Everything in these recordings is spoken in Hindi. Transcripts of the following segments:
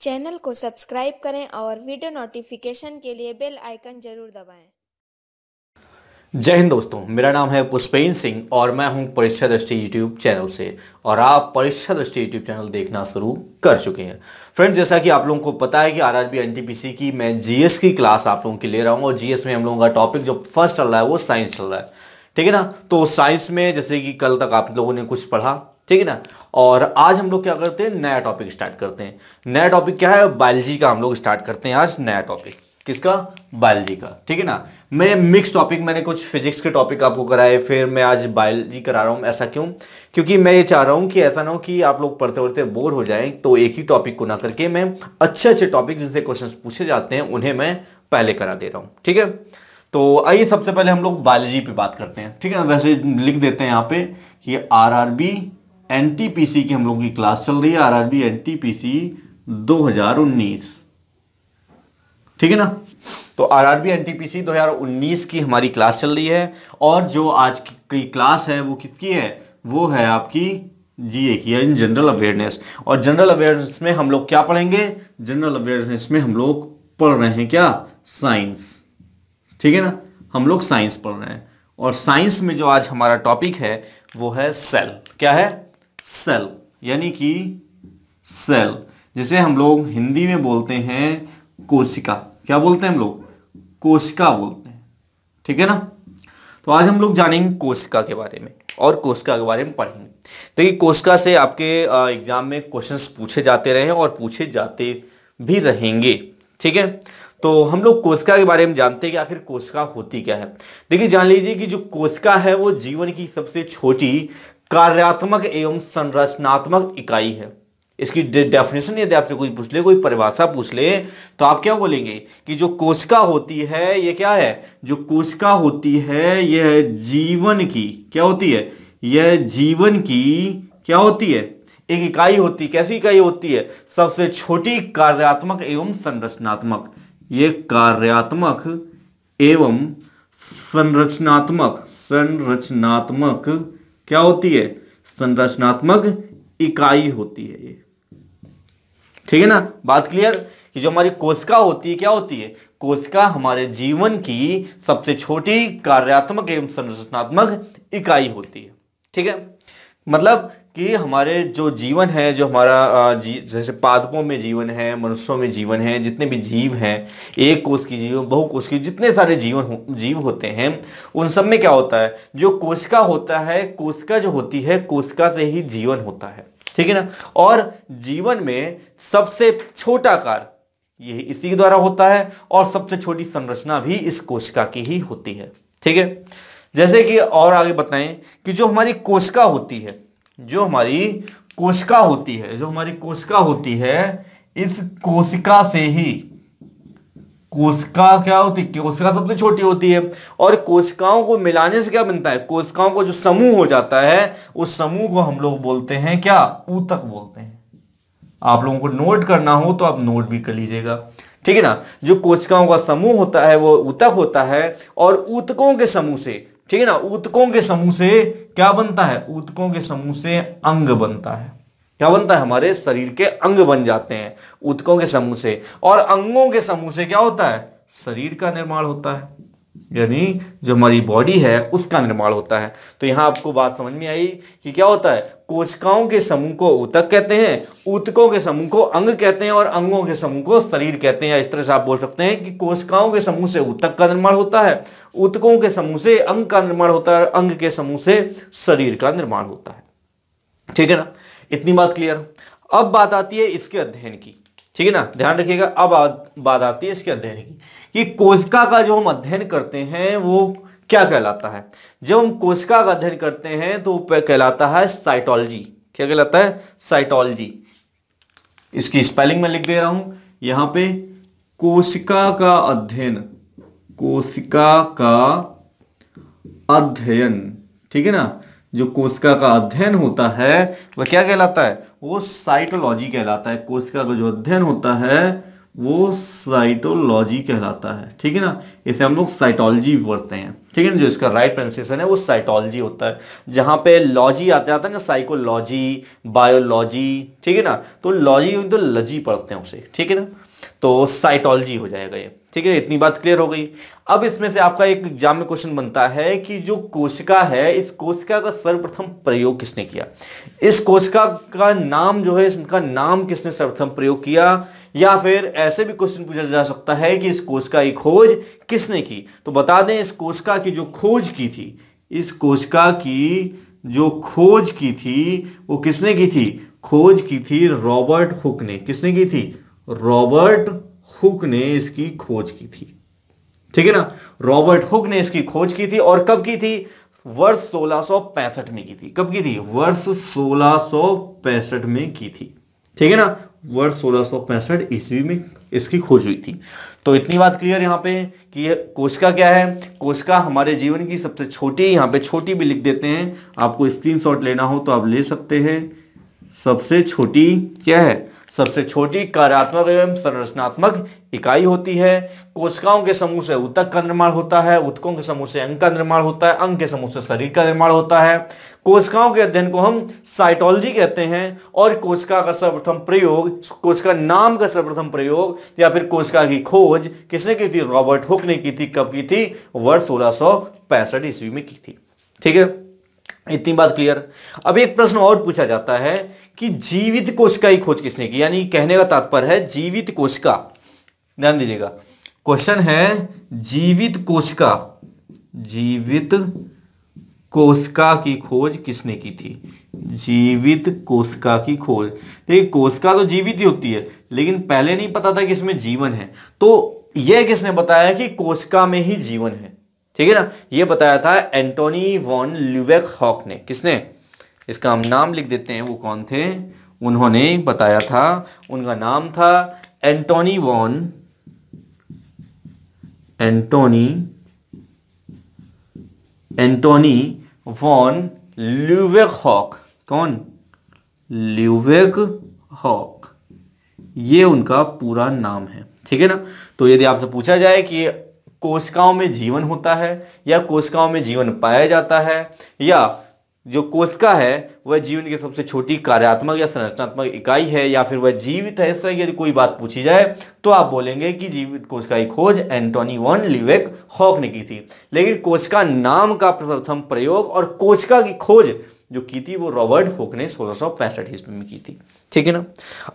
चैनल को सब्सक्राइब करें और वीडियो नोटिफिकेशन के लिए बेल आइकन जरूर दबाएं। जय हिंद दोस्तों, मेरा नाम है पुष्पेंद्र सिंह और मैं हूं परीक्षा दृष्टि यूट्यूब चैनल से। और आप परीक्षा दृष्टि यूट्यूब चैनल देखना शुरू कर चुके हैं। फ्रेंड्स, जैसा कि आप लोगों को पता है कि आरआरबी एनटीपीसी की मैं जीएस की क्लास आप लोगों की ले रहा हूं और जीएस में हम लोगों का टॉपिक जो फर्स्ट चल रहा है वो साइंस चल रहा है। ठीक है ना। तो साइंस में जैसे कि कल तक आप लोगों ने कुछ पढ़ा, ठीक है ना। और आज हम लोग क्या करते हैं, नया टॉपिक स्टार्ट करते हैं। नया टॉपिक क्या है, बायोलॉजी का हम लोग स्टार्ट करते हैं आज नया टॉपिक। किसका? बायोलॉजी का। ठीक है ना। मैं मिक्स टॉपिक, मैंने कुछ फिजिक्स के टॉपिक आपको कराए, फिर मैं आज बायोलॉजी करा रहा हूं। ऐसा क्यों? क्योंकि मैं ये चाह रहा हूं कि ऐसा ना हो कि आप लोग पढ़ते पढ़ते बोर हो जाएं। तो एक ही टॉपिक को ना करके मैं अच्छे अच्छे टॉपिक जिससे क्वेश्चन पूछे जाते हैं उन्हें मैं पहले करा दे रहा हूं। ठीक है। तो आइए सबसे पहले हम लोग बायोलॉजी पे बात करते हैं। ठीक है। वैसे लिख देते हैं यहाँ पे कि आरआरबी एनटीपीसी की हम लोग की क्लास चल रही है, आरआरबी एनटीपीसी 2019। ठीक है ना। तो आरआरबी एनटीपीसी 2019 की हमारी क्लास चल रही है। और जो आज की क्लास है वो किसकी है? वो है आपकी जीए की, यानी जनरल अवेयरनेस। और जनरल अवेयरनेस में हम लोग क्या पढ़ेंगे? जनरल अवेयरनेस में हम लोग पढ़ रहे हैं क्या? साइंस। ठीक है ना। हम लोग साइंस पढ़ रहे हैं और साइंस में जो आज हमारा टॉपिक है वो है सेल। क्या है? सेल, यानी कि सेल, जिसे हम लोग हिंदी में बोलते हैं कोशिका। क्या बोलते हैं हम लोग? कोशिका बोलते हैं। ठीक है ना। तो आज हम लोग जानेंगे कोशिका के बारे में और कोशिका के बारे में पढ़ेंगे। देखिए, कोशिका से आपके एग्जाम में क्वेश्चंस पूछे जाते रहे और पूछे जाते भी रहेंगे। ठीक है। तो हम लोग कोशिका के बारे में जानते हैं कि आखिर कोशिका होती क्या है। देखिए, जान लीजिए कि जो कोशिका है वो जीवन की सबसे छोटी कार्यात्मक एवं संरचनात्मक इकाई है। इसकी डेफिनेशन यदि आपसे कोई पूछ ले, कोई परिभाषा पूछ ले, तो आप क्या बोलेंगे कि जो कोशिका होती है ये क्या है? जो कोशिका होती है यह जीवन की क्या होती है? यह जीवन की क्या होती है? एक इकाई होती है। कैसी इकाई होती है? सबसे छोटी कार्यात्मक एवं संरचनात्मक। ये कार्यात्मक एवं संरचनात्मक संरचनात्मक क्या होती है? संरचनात्मक इकाई होती है ये। ठीक है ना। बात क्लियर कि जो हमारी कोशिका होती है क्या होती है? कोशिका हमारे जीवन की सबसे छोटी कार्यात्मक एवं संरचनात्मक इकाई होती है। ठीक है। मतलब कि हमारे जो जीवन है, जो हमारा जैसे पादपों में जीवन है, मनुष्यों में जीवन है, जितने भी जीव हैं, एक कोश की जीव, बहुकोश की, जितने सारे जीव होते हैं, उन सब में क्या होता है? जो कोशिका होता है, कोशिका जो होती है, कोशिका से ही जीवन होता है। ठीक है ना। और जीवन में सबसे छोटा कार्य यही इसी के द्वारा होता है और सबसे छोटी संरचना भी इस कोशिका की ही होती है। ठीक है। जैसे कि और आगे बताएं कि जो हमारी कोशिका होती है, जो हमारी कोशिका होती है, जो हमारी कोशिका होती है, इस कोशिका से ही, कोशिका क्या होती है? कोशिका सबसे छोटी होती है और कोशिकाओं को मिलाने से क्या बनता है? कोशिकाओं को जो समूह हो जाता है उस समूह को हम लोग बोलते हैं क्या? ऊतक बोलते हैं। आप लोगों को नोट करना हो तो आप नोट भी कर लीजिएगा। ठीक है ना। जो कोशिकाओं का समूह होता है वो ऊतक होता है और ऊतकों के समूह से, ठीक है ना, ऊतकों के समूह से क्या बनता है? ऊतकों के समूह से अंग बनता है। क्या बनता है? हमारे शरीर के अंग बन जाते हैं ऊतकों के समूह से। और अंगों के समूह से क्या होता है? शरीर का निर्माण होता है, यानी जो हमारी बॉडी है उसका निर्माण होता है। तो यहां आपको बात समझ में आई कि क्या होता है? कोशिकाओं के समूह को ऊतक कहते हैं, ऊतकों के समूह को अंग कहते हैं और अंगों के समूह को शरीर कहते हैं। इस तरह से आप बोल सकते हैं कि कोशिकाओं के समूह से ऊतक का निर्माण होता है, ऊतकों के समूह से अंग का निर्माण होता है, अंग के समूह से शरीर का निर्माण होता है। ठीक है ना। इतनी बात क्लियर। अब बात आती है इसके अध्ययन की। ठीक है ना। ध्यान रखिएगा। अब बात आती है इसके अध्ययन की कि कोशिका का जो हम अध्ययन करते हैं वो क्या कहलाता है। जब हम कोशिका का अध्ययन करते हैं तो कहलाता है साइटोलॉजी। क्या कहलाता है? साइटोलॉजी। इसकी स्पेलिंग में लिख दे रहा हूं यहां पे। कोशिका का अध्ययन, कोशिका का अध्ययन, ठीक है ना। जो कोशिका का अध्ययन होता है वह क्या कहलाता है? वो साइटोलॉजी कहलाता है। कोशिका का जो अध्ययन होता है वो साइटोलॉजी कहलाता है। ठीक है ना। इसे हम लोग साइटोलॉजी भी पढ़ते हैं। ठीक है ना। जो इसका राइट प्रोनाउंसिएशन है वो साइटोलॉजी होता है, जहां पे लॉजी आ जाता है ना, साइकोलॉजी, बायोलॉजी, ठीक है ना। तो लॉजी तो लजी पढ़ते हैं उसे, ठीक है ना, तो साइटोलॉजी हो जाएगा ये, ठीक है। इतनी बात क्लियर हो गई। अब इसमें से आपका एक एग्जाम में क्वेश्चन बनता है कि जो कोशिका है, इस कोशिका का सर्वप्रथम प्रयोग किसने किया, इस कोशिका का नाम जो है, इसका नाम किसने सर्वप्रथम प्रयोग किया, या फिर ऐसे भी क्वेश्चन पूछा जा सकता है कि इस कोशिका की खोज किसने की। तो बता दें, इस कोशिका की जो खोज की थी, इस कोशिका की जो खोज की थी वो किसने की थी, खोज की थी रॉबर्ट हुक ने। किसने की थी, रॉबर्ट हुक ने इसकी खोज की थी, ठीक है ना। रॉबर्ट हुक ने इसकी खोज की थी, और कब की थी, वर्ष 1665 में की थी। कब की थी, वर्ष 1665 में की थी, ठीक है ना। वर्ष 1665 ईस्वी में इसकी खोज हुई थी। तो इतनी बात क्लियर यहां पे कि ये कोशिका क्या है। कोशिका हमारे जीवन की सबसे छोटी, यहां पे छोटी भी लिख देते हैं, आपको स्क्रीनशॉट लेना हो तो आप ले सकते हैं। सबसे छोटी क्या है, सबसे छोटी कार्यात्मक एवं संरचनात्मक इकाई होती है। कोशिकाओं के समूह से ऊतक का निर्माण होता है, ऊतकों के समूह से अंग का निर्माण होता है, अंग के समूह से शरीर का निर्माण होता है। कोशिकाओं के अध्ययन को हम साइटोलॉजी कहते हैं, और कोशिका का सर्वप्रथम प्रयोग, कोशिका नाम का सर्वप्रथम प्रयोग या फिर कोशिका की खोज किसने की थी, रॉबर्ट हुक ने की थी। कब की थी, वर्ष 1665 ईस्वी में की थी, ठीक है। इतनी बात क्लियर। अब एक प्रश्न और पूछा जाता है कि जीवित कोशिका की खोज किसने की, यानी कहने का तात्पर्य है जीवित कोशिका, ध्यान दीजिएगा, क्वेश्चन है जीवित कोशिका, जीवित कोशिका की खोज किसने की थी, जीवित कोशिका की खोज। देखिए कोशिका तो जीवित ही होती है, लेकिन पहले नहीं पता था कि इसमें जीवन है, तो यह किसने बताया कि कोशिका में ही जीवन है, ठीक है ना। यह बताया था एंटोनी वॉन ल्यूवेनहॉक ने। किसने, इसका हम नाम लिख देते हैं, वो कौन थे, उन्होंने बताया था, उनका नाम था एंटोनी वॉन ल्यूवेनहॉक। कौन, ल्यूवेनहॉक, ये उनका पूरा नाम है, ठीक है ना। तो यदि आपसे पूछा जाए कि कोशिकाओं में जीवन होता है या कोशिकाओं में जीवन पाया जाता है, या जो कोशिका है वह जीवन की सबसे छोटी कार्यात्मक या संरचनात्मक इकाई है, या फिर वह जीवित है, इस तरह की यदि कोई बात पूछी जाए तो आप बोलेंगे कि जीवित कोशिका की खोज एंटोनी वॉन ल्यूवेनहॉक ने की थी। लेकिन कोशिका नाम का प्रथम प्रयोग और कोशिका की खोज जो की थी वो रॉबर्ट हुक ने 1665 ईस्वी में की थी, ठीक है ना।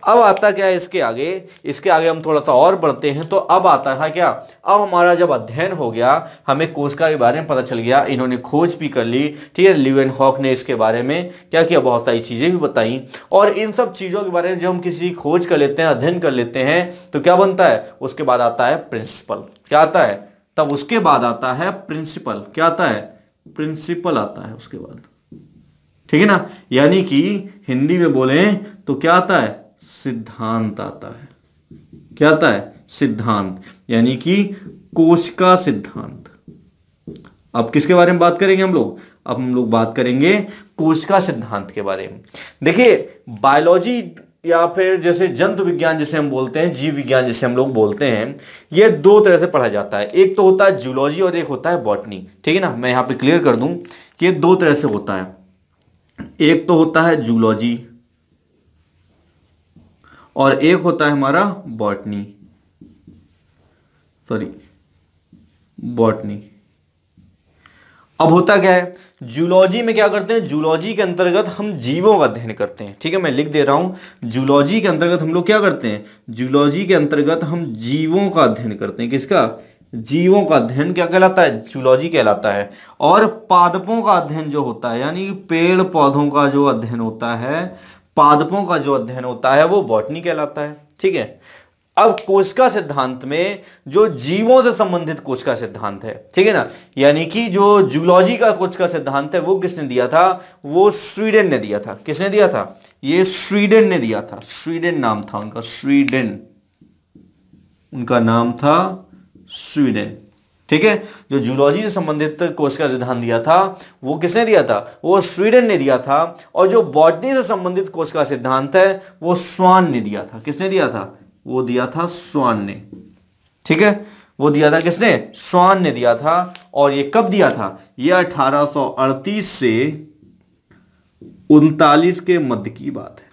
अब आता क्या है इसके आगे हम थोड़ा सा और बढ़ते हैं। तो अब आता है क्या, अब हमारा जब अध्ययन हो गया, हमें कोशिका के बारे में पता चल गया, इन्होंने खोज भी कर ली, ठीक है। ल्यूवेनहॉक ने इसके बारे में क्या किया, बहुत सारी चीजें भी बताई, और इन सब चीजों के बारे में जब हम किसी खोज कर लेते हैं, अध्ययन कर लेते हैं, तो क्या बनता है, उसके बाद आता है प्रिंसिपल। क्या आता है, तब उसके बाद आता है प्रिंसिपल। क्या आता है, प्रिंसिपल आता है उसके बाद, ठीक है ना। यानी कि हिंदी में बोले तो क्या आता है, सिद्धांत आता है। क्या आता है, सिद्धांत, यानी कि कोशिका सिद्धांत। अब किसके बारे में बात करेंगे हम लोग, अब हम लोग बात करेंगे कोशिका सिद्धांत के बारे में। देखिए बायोलॉजी या फिर जैसे जंतु विज्ञान जिसे हम बोलते हैं, जीव विज्ञान जिसे हम लोग बोलते हैं, ये दो तरह से पढ़ा जाता है। एक तो होता है जूलॉजी और एक होता है बॉटनी, ठीक है ना। मैं यहां पे क्लियर कर दूं कि ये दो तरह से होता है। एक तो होता है जूलॉजी और एक होता है हमारा बॉटनी, बॉटनी। अब होता क्या है, जूलॉजी में क्या करते हैं, जूलॉजी के अंतर्गत हम जीवों का अध्ययन करते हैं, ठीक है। मैं लिख दे रहा हूं, जूलॉजी के अंतर्गत हम लोग क्या करते हैं, जूलॉजी के अंतर्गत हम जीवों का अध्ययन करते हैं। किसका, जीवों का अध्ययन क्या कहलाता है, जूलॉजी कहलाता है। और पादपों का अध्ययन जो होता है, यानी पेड़ पौधों का जो अध्ययन होता है, पादपों का जो अध्ययन होता है, वो बॉटनी कहलाता है, ठीक है। अब कोशिका सिद्धांत में जो जीवों से संबंधित कोशिका सिद्धांत है, ठीक है ना, यानी कि जो जूलॉजी का कोशिका सिद्धांत है वो किसने दिया था, वो स्वीडन ने दिया था। किसने दिया था, ये स्वीडन ने दिया था। स्वीडन नाम था उनका, स्वीडन, उनका नाम था स्वीडन, ठीक है। जो जूलॉजी से संबंधित कोशिका सिद्धांत दिया था वो किसने दिया था, वो स्वीडन ने दिया था। और जो बॉटनी से संबंधित कोशिका सिद्धांत है वो स्वान ने दिया था। किसने दिया था, वो दिया था स्वान ने, ठीक है। वो दिया था किसने, स्वान ने दिया था। और ये कब दिया था? ये 1838 से 39 के मध्य की बात है।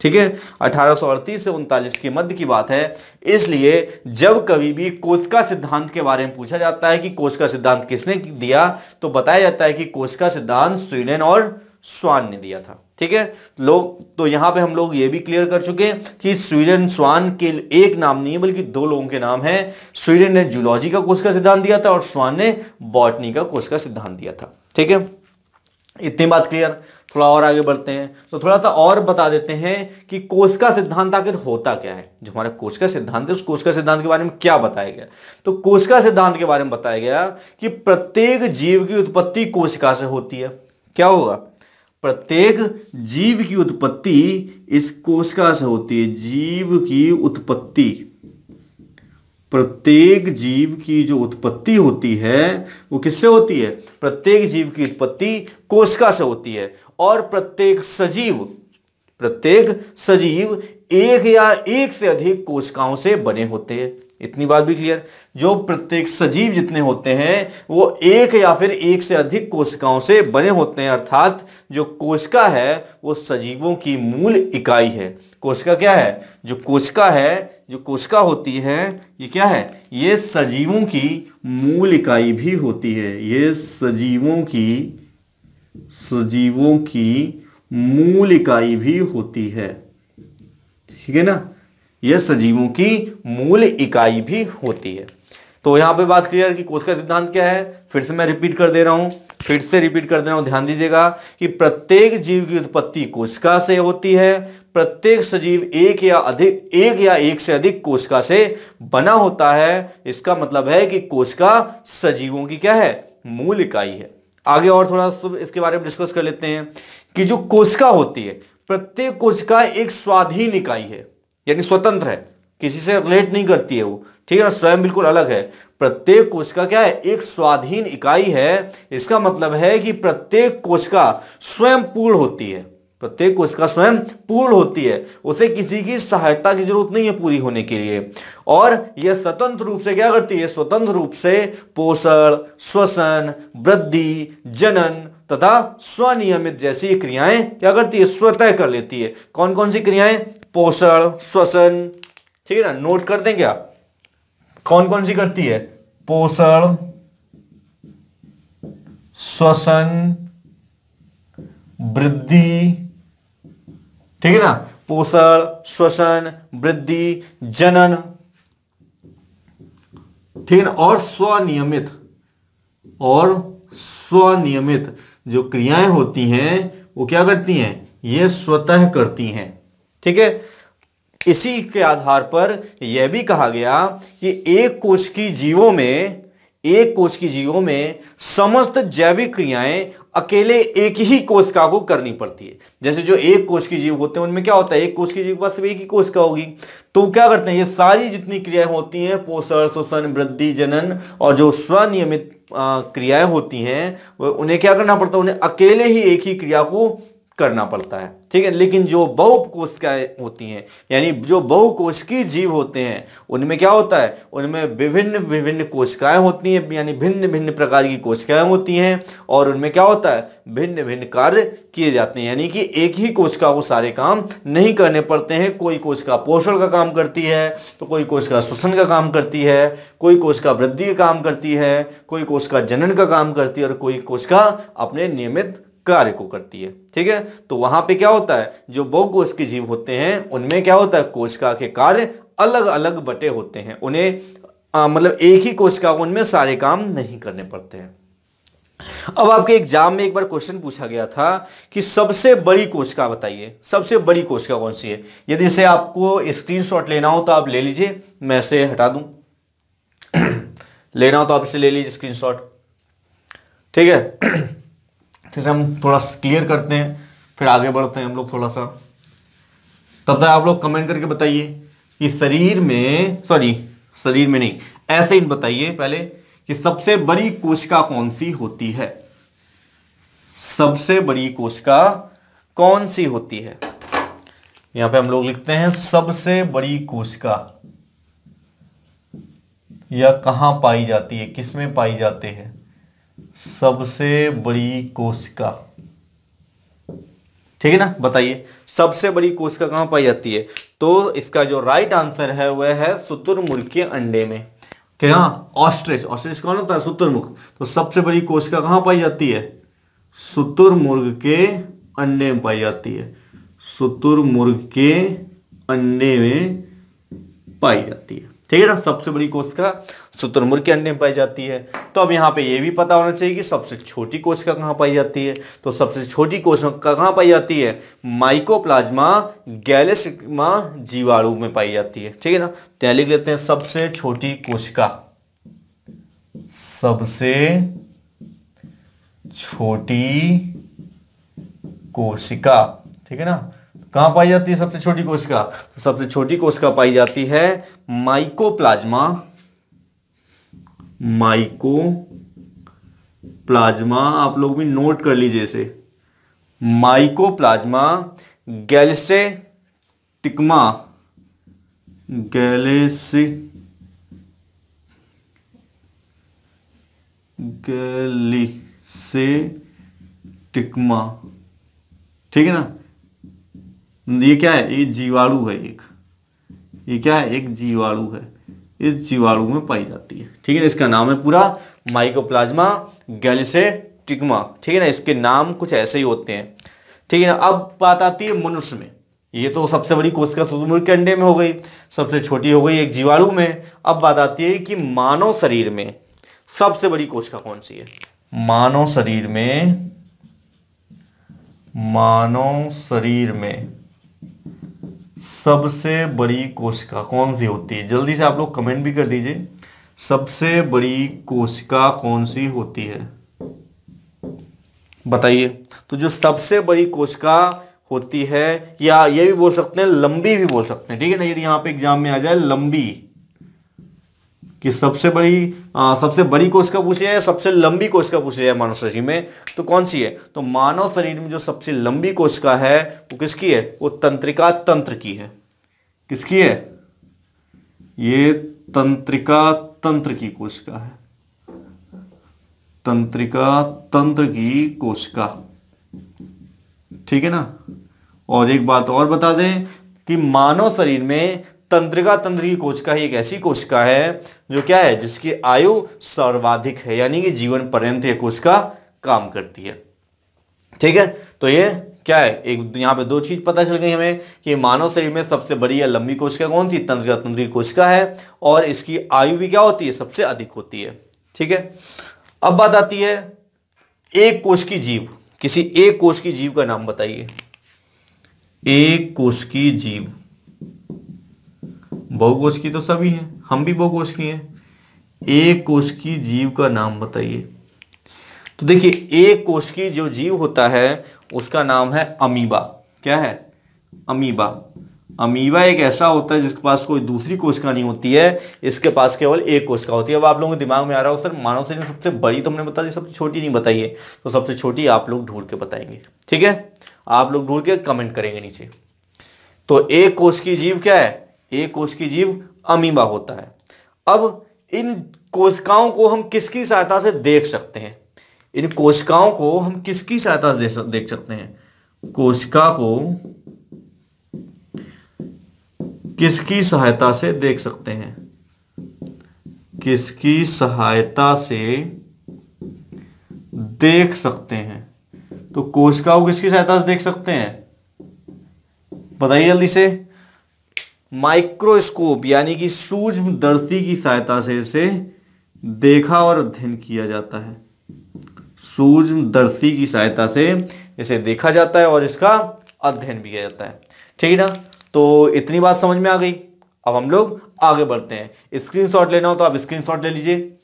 ठीक है, 1838 से 39 के मध्य की बात है। इसलिए जब कभी भी कोशिका सिद्धांत के बारे में पूछा जाता है कि कोशिका सिद्धांत किसने दिया, तो बताया जाता है कि कोशिका सिद्धांत स्वीडन और स्वान ने दिया था। ठीक है, लोग तो यहां पे हम लोग ये भी क्लियर कर चुके हैं कि स्वीडन स्वान के एक नाम नहीं है बल्कि दो लोगों के नाम है। स्वीडन ने जूलॉजी का कोशिका सिद्धांत दिया था और स्वान ने बॉटनी का कोशिका सिद्धांत दिया था। ठीक है, इतनी बात क्लियर। थोड़ा और आगे बढ़ते हैं तो थोड़ा सा और बता देते हैं कि कोशिका सिद्धांत आखिर होता क्या है। जो हमारा कोशिका सिद्धांत है उस कोशिका सिद्धांत के बारे में क्या बताया गया? तो कोशिका सिद्धांत के बारे में बताया गया कि प्रत्येक जीव की उत्पत्ति कोशिका से होती है। क्या होगा? प्रत्येक जीव की उत्पत्ति इस कोशिका से होती है। जीव की उत्पत्ति, प्रत्येक जीव की जो उत्पत्ति होती है वो किससे होती है? प्रत्येक जीव की उत्पत्ति कोशिका से होती है। और प्रत्येक सजीव एक या एक से अधिक कोशिकाओं से बने होते हैं। इतनी बात भी क्लियर। जो प्रत्येक सजीव जितने होते हैं वो एक या फिर एक से अधिक कोशिकाओं से बने होते हैं। अर्थात जो कोशिका है वो सजीवों की मूल इकाई है। कोशिका क्या है? जो कोशिका है, जो कोशिका होती है ये क्या है? ये सजीवों की मूल इकाई भी होती है। ये सजीवों की मूल इकाई भी होती है। ठीक है ना, यह सजीवों की मूल इकाई भी होती है। तो यहां पे बात क्लियर कि कोशिका सिद्धांत क्या है। फिर से मैं रिपीट कर दे रहा हूं, ध्यान दीजिएगा कि प्रत्येक जीव की उत्पत्ति कोशिका से होती है। प्रत्येक सजीव एक या एक से अधिक कोशिका से बना होता है। इसका मतलब है कि कोशिका सजीवों की क्या है? मूल इकाई है। आगे और थोड़ा इसके बारे में डिस्कस कर लेते हैं कि जो कोशिका होती है, प्रत्येक कोशिका एक स्वाधीन इकाई है, यानी स्वतंत्र है, किसी से रिलेट नहीं करती है वो। ठीक है ना, स्वयं बिल्कुल अलग है। प्रत्येक कोशिका क्या है? एक स्वाधीन इकाई है। इसका मतलब है कि प्रत्येक कोशिका स्वयं पूर्ण होती है। प्रत्येक कोशिका स्वयं पूर्ण होती है, उसे किसी की सहायता की जरूरत नहीं है पूरी होने के लिए। और यह स्वतंत्र रूप से क्या करती है? स्वतंत्र रूप से पोषण, श्वसन, वृद्धि, जनन तथा स्वनियमित जैसी क्रियाएं क्या करती है? स्वतः कर लेती है। कौन कौन सी क्रियाएं? पोषण, श्वसन। ठीक है ना, नोट कर दें क्या? कौन कौन सी करती है? पोषण, श्वसन, वृद्धि। ठीक है ना, पोषण, श्वसन, वृद्धि, जनन। ठीक है ना, और स्वनियमित जो क्रियाएं होती हैं वो क्या करती हैं? ये स्वतः करती हैं। ठीक है, इसी के आधार पर यह भी कहा गया कि एक कोश की जीवों में समस्त जैविक क्रियाएं अकेले एक ही कोशिका को करनी पड़ती है। जैसे जो एक कोश की जीव होते हैं उनमें क्या होता है? एक कोश की जीव के पास सिर्फ एक ही कोशिका होगी, तो क्या करते हैं? ये सारी जितनी क्रियाएं होती हैं, पोषण, श्वसन, वृद्धि, जनन और जो स्वनियमित क्रियाएं होती हैं, उन्हें क्या करना पड़ता है? उन्हें अकेले ही एक ही क्रिया को करना पड़ता है। ठीक है, लेकिन जो बहुकोशिकाएं होती हैं, यानी जो बहुकोशिकीय जीव होते हैं, उनमें क्या होता है? उनमें विभिन्न कोशिकाएं होती हैं, यानी भिन्न भिन्न प्रकार की कोशिकाएं होती हैं और उनमें क्या होता है? भिन्न भिन्न कार्य किए जाते हैं। यानी कि एक ही कोशिका को सारे काम नहीं करने पड़ते हैं। कोई कोशिका पोषण का काम करती है तो कोई कोशिका श्वसन का काम करती है, कोई कोशिका वृद्धि का काम करती है, कोई कोशिका जनन का काम करती है और कोई कोशिका अपने नियमित कार्य को करती है। ठीक है, तो वहां पे क्या होता है? जो बहुकोशिकीय जीव होते हैं उनमें क्या होता है? कोशिका के कार्य अलग अलग बटे होते हैं। उन्हें मतलब एक ही कोशिका को उनमें सारे काम नहीं करने पड़ते हैं। अब आपके एग्जाम में एक बार क्वेश्चन पूछा गया था कि सबसे बड़ी कोशिका बताइए, सबसे बड़ी कोशिका कौन सी है? यदि इसे आपको स्क्रीनशॉट लेना हो तो आप ले लीजिए, मैं इसे हटा दूं। लेना हो तो आप इसे ले लीजिए स्क्रीनशॉट। ठीक है, जैसे हम थोड़ा क्लियर करते हैं फिर आगे बढ़ते हैं हम लोग थोड़ा सा। तब तक आप लोग कमेंट करके बताइए कि शरीर में नहीं, ऐसे ही बताइए पहले कि सबसे बड़ी कोशिका कौन सी होती है? सबसे बड़ी कोशिका कौन सी होती है? यहां पे हम लोग लिखते हैं सबसे बड़ी कोशिका, यह कहां पाई जाती है, किसमें पाई जाती है? सबसे बड़ी कोशिका, ठीक है ना, बताइए सबसे बड़ी कोशिका कहां पाई जाती है? तो इसका जो राइट आंसर है वह है शुतुरमुर्ग के अंडे में। क्या? ऑस्ट्रिच। ऑस्ट्रिच कौन होता है? शुतुरमुर्ग। तो सबसे बड़ी कोशिका कहां पाई जाती है? शुतुरमुर्ग के अंडे में पाई जाती है। शुतुरमुर्ग के अंडे में पाई जाती है, ठीक है ना। सबसे बड़ी कोशिका शुतुरमुर्ग के अंडे में पाई जाती है। तो अब यहाँ पे ये भी पता होना चाहिए कि सबसे छोटी कोशिका कहाँ पाई जाती है। तो सबसे छोटी कोशिका कहाँ पाई जाती है? माइकोप्लाज्मा गैलेशिमा जीवाणु में पाई जाती है, ठीक है ना। तो लिख लेते हैं सबसे छोटी कोशिका, सबसे छोटी कोशिका, ठीक है ना। कहां पाई जाती है सबसे छोटी कोशिका? तो सबसे छोटी कोशिका पाई जाती है माइकोप्लाज्मा, माइकोप्लाज्मा, आप लोग भी नोट कर लीजिए इसे, माइकोप्लाज्मा गैलेसेटिकमा, गैलिसेटिकमा, ठीक है ना। ये क्या है? ये जीवाणु है एक, ये क्या है? एक जीवाणु है, इस जीवाणु में पाई जाती है, ठीक है ना। इसका नाम है पूरा माइकोप्लाज्मा गैलिसेटिकमा, ठीक है ना। इसके नाम कुछ ऐसे ही होते हैं, ठीक है ना। अब बात आती है मनुष्य में। ये तो सबसे बड़ी कोशिका शुतुरमुर्ग के अंडे में हो गई, सबसे छोटी हो गई एक जीवाणु में। अब बात आती है कि मानव शरीर में सबसे बड़ी कोशिका कौन सी है? मानव शरीर में, मानव शरीर में सबसे बड़ी कोशिका कौन सी होती है? जल्दी से आप लोग कमेंट भी कर दीजिए, सबसे बड़ी कोशिका कौन सी होती है, बताइए। तो जो सबसे बड़ी कोशिका होती है, या ये भी बोल सकते हैं, लंबी भी बोल सकते हैं, ठीक है ना। यदि यहां पे एग्जाम में आ जाए लंबी, कि सबसे बड़ी कोशिका पूछ लिया है, सबसे लंबी कोशिका पूछ लिया है मानव शरीर में, तो कौन सी है? तो मानव शरीर में जो सबसे लंबी कोशिका है वो किसकी है? वो तंत्रिका तंत्र की है। किसकी है? ये तंत्रिका तंत्र की कोशिका है, तंत्रिका तंत्र की कोशिका, ठीक है ना। और एक बात और बता दें कि मानव शरीर में तंत्रिका तंत्र की कोशिका ही एक ऐसी कोशिका है जो क्या है? जिसकी आयु सर्वाधिक है, यानी कि जीवन पर्यंत यह कोशिका काम करती है, ठीक है। तो ये क्या है? एक यहां पे दो चीज पता चल गई हमें कि मानव शरीर में सबसे बड़ी या लंबी कोशिका कौन सी? तंत्रिका तंत्र की कोशिका है, और इसकी आयु भी क्या होती है? सबसे अधिक होती है, ठीक है। अब बात आती है एक कोश की जीव, किसी एक कोश की जीव का नाम बताइए। एक कोश की जीव, बहुकोश की तो सभी हैं, हम भी बहुकोश की हैं। एक कोश की जीव का नाम बताइए। तो देखिए, एक कोश की जो जीव होता है उसका नाम है अमीबा। क्या है? अमीबा। अमीबा एक ऐसा होता है जिसके पास कोई दूसरी कोशिका नहीं होती है, इसके पास केवल एक कोशिका होती है। अब आप लोगों के दिमाग में आ रहा हो, सर मानव शरीर में सबसे बड़ी तो हमने बता दी, सबसे छोटी नहीं बताई है। तो सबसे छोटी आप लोग ढूंढ के बताएंगे, ठीक है। आप लोग ढूंढ के कमेंट करेंगे नीचे। तो एक कोश की जीव क्या है? एक कोश की जीव अमीबा होता है। अब इन कोशिकाओं को हम किसकी सहायता से देख सकते हैं? इन कोशिकाओं को हम किसकी सहायता से देख सकते हैं? कोशिका को किसकी सहायता से देख सकते हैं? किसकी सहायता से देख सकते हैं? तो कोशिकाओं को किसकी सहायता से देख सकते हैं? बताइए जल्दी से। माइक्रोस्कोप यानी कि सूक्ष्मदर्शी की सहायता से इसे देखा और अध्ययन किया जाता है। सूक्ष्मदर्शी की सहायता से इसे देखा जाता है और इसका अध्ययन भी किया जाता है, ठीक है ना। तो इतनी बात समझ में आ गई। अब हम लोग आगे बढ़ते हैं। स्क्रीनशॉट लेना हो तो आप स्क्रीनशॉट ले लीजिए,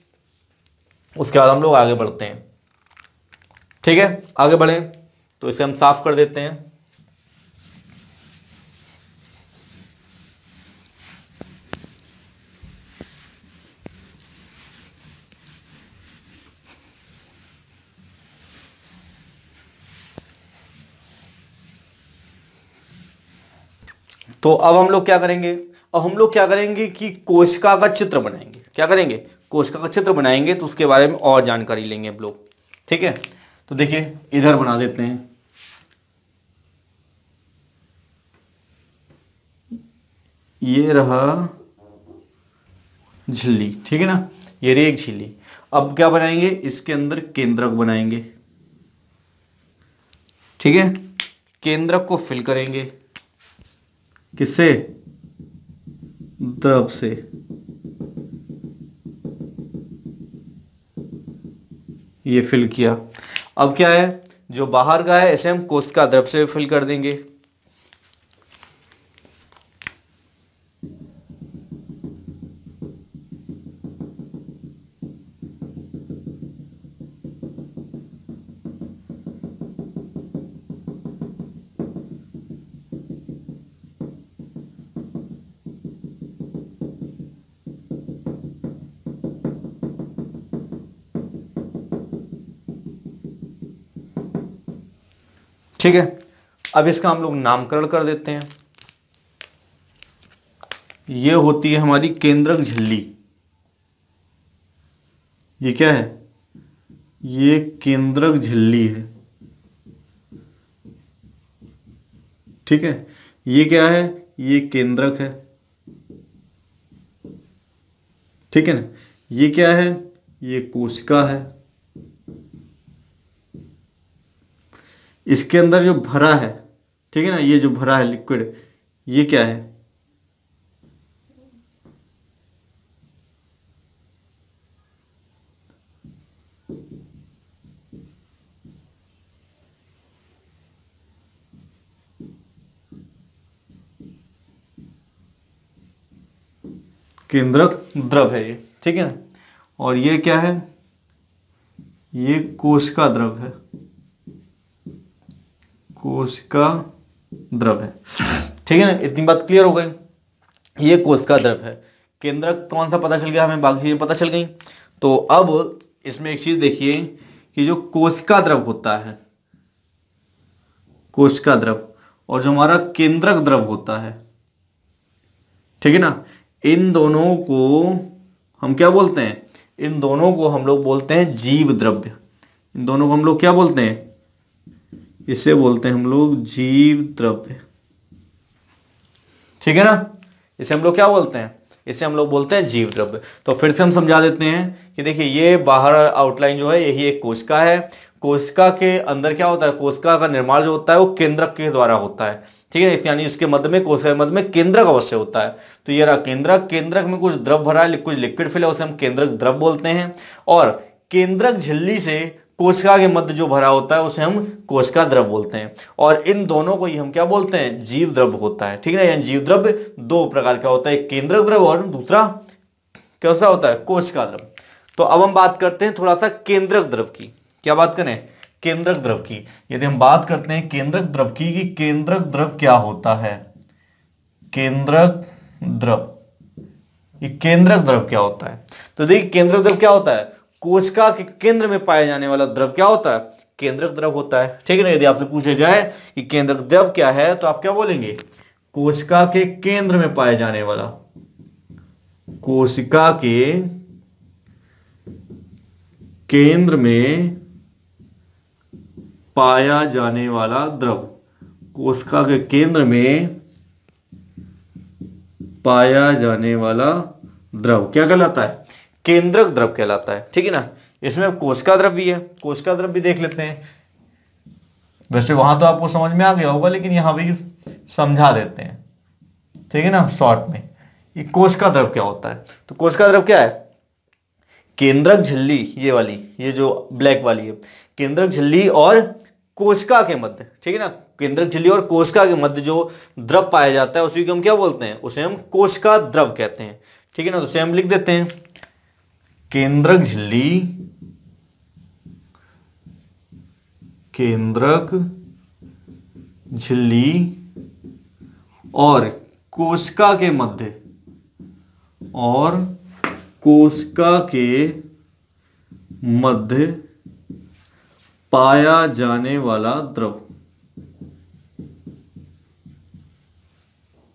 उसके बाद हम लोग आगे बढ़ते हैं, ठीक है। आगे बढ़े तो इसे हम साफ कर देते हैं। तो अब हम लोग क्या करेंगे? अब हम लोग क्या करेंगे कि कोशिका का चित्र बनाएंगे। क्या करेंगे? कोशिका का चित्र बनाएंगे। तो उसके बारे में और जानकारी लेंगे हम लोग। ठीक है, तो देखिए इधर बना देते हैं, ये रहा झिल्ली, ठीक है ना, ये रही एक झिल्ली। अब क्या बनाएंगे, इसके अंदर केंद्रक बनाएंगे, ठीक है। केंद्रक को फिल करेंगे किससे, द्रव से, ये फिल किया। अब क्या है, जो बाहर का है इसे हम कोशिका द्रव से फिल कर देंगे। ठीक है, अब इसका हम लोग नामकरण कर देते हैं। ये होती है हमारी केंद्रक झिल्ली। ये क्या है, ये केंद्रक झिल्ली है, ठीक है। ये क्या है, ये केंद्रक है, ठीक है ना। ये क्या है, ये कोशिका है। इसके अंदर जो भरा है, ठीक है ना, ये जो भरा है लिक्विड, ये क्या है, केंद्रक द्रव है ये, ठीक है ना। और ये क्या है, ये कोशिका द्रव है, कोशिका द्रव है, ठीक है ना। इतनी बात क्लियर हो गई। ये कोशिका द्रव है, केंद्रक कौन सा पता चल गया हमें, बाकी चीजें पता चल गई। तो अब इसमें एक चीज देखिए कि जो कोशिका द्रव होता है, कोशिका द्रव, और जो हमारा केंद्रक द्रव होता है, ठीक है ना, इन दोनों को हम क्या बोलते हैं, इन दोनों को हम लोग बोलते हैं जीव द्रव्य। इन दोनों को हम लोग क्या बोलते हैं, इसे बोलते हैं हम लोग जीव द्रव्य, ठीक है ना। इसे हम लोग क्या बोलते हैं, इसे हम लोग बोलते हैं जीव द्रव्य। तो फिर से हम समझा देते हैं कि देखिए ये बाहर आउटलाइन जो है यही एक कोशिका है। कोशिका के अंदर क्या होता है, कोशिका का निर्माण जो होता है वो केंद्रक के द्वारा होता है, ठीक है। यानी इसके मध्य में, कोशिका के मध्य में केंद्रक अवश्य होता है। तो ये रहा केंद्रक, केंद्रक में कुछ द्रव भरा है, कुछ लिक्विड फिल है, उसे हम केंद्रक द्रव बोलते हैं। और केंद्रक झिल्ली से कोशिका के मध्य जो भरा होता है उसे हम कोशिका द्रव बोलते हैं। और इन दोनों को ही हम क्या बोलते हैं, जीव द्रव होता है, ठीक है ना। यानी जीव द्रव्य दो प्रकार का होता है, एक केंद्रक द्रव और दूसरा कैसा होता है, कोशिका द्रव। तो अब हम बात करते हैं थोड़ा सा केंद्रक द्रव की। क्या बात करें, केंद्रक द्रव की। यदि हम बात करते हैं केंद्रक द्रव की, कि केंद्रक द्रव क्या होता है, केंद्रक द्रव, ये केंद्रक द्रव क्या होता है। तो देखिए केंद्रक द्रव क्या होता है, कोशिका के केंद्र में पाया जाने वाला द्रव क्या होता है, केंद्रक द्रव होता है, ठीक है ना। यदि आपसे पूछा जाए कि केंद्रक द्रव क्या है, तो आप क्या बोलेंगे, कोशिका के केंद्र में पाया जाने वाला, कोशिका के केंद्र में पाया जाने वाला द्रव, कोशिका के केंद्र में पाया जाने वाला द्रव क्या कहलाता है, केंद्रक द्रव कहलाता है, ठीक है ना। इसमें कोशिका द्रव भी है, कोशिका द्रव भी देख लेते हैं। वैसे वहां तो आपको समझ में आ गया होगा, लेकिन यहां भी समझा देते हैं, ठीक है ना, शॉर्ट में। ये कोशिका द्रव क्या होता है, तो कोशिका द्रव क्या है, केंद्रक झिल्ली, ये वाली, ये जो ब्लैक वाली है, केंद्रक झिल्ली और कोशिका के मध्य, ठीक है ना, केंद्रक झिल्ली और कोशिका के मध्य जो द्रव पाया जाता है उसी को हम क्या बोलते हैं, उसे हम कोशिका द्रव कहते हैं, ठीक है ना। तो उसे हम लिख देते हैं, केंद्रक झिल्ली, केंद्रक झिल्ली और कोशिका के मध्य, और कोशिका के मध्य पाया जाने वाला द्रव,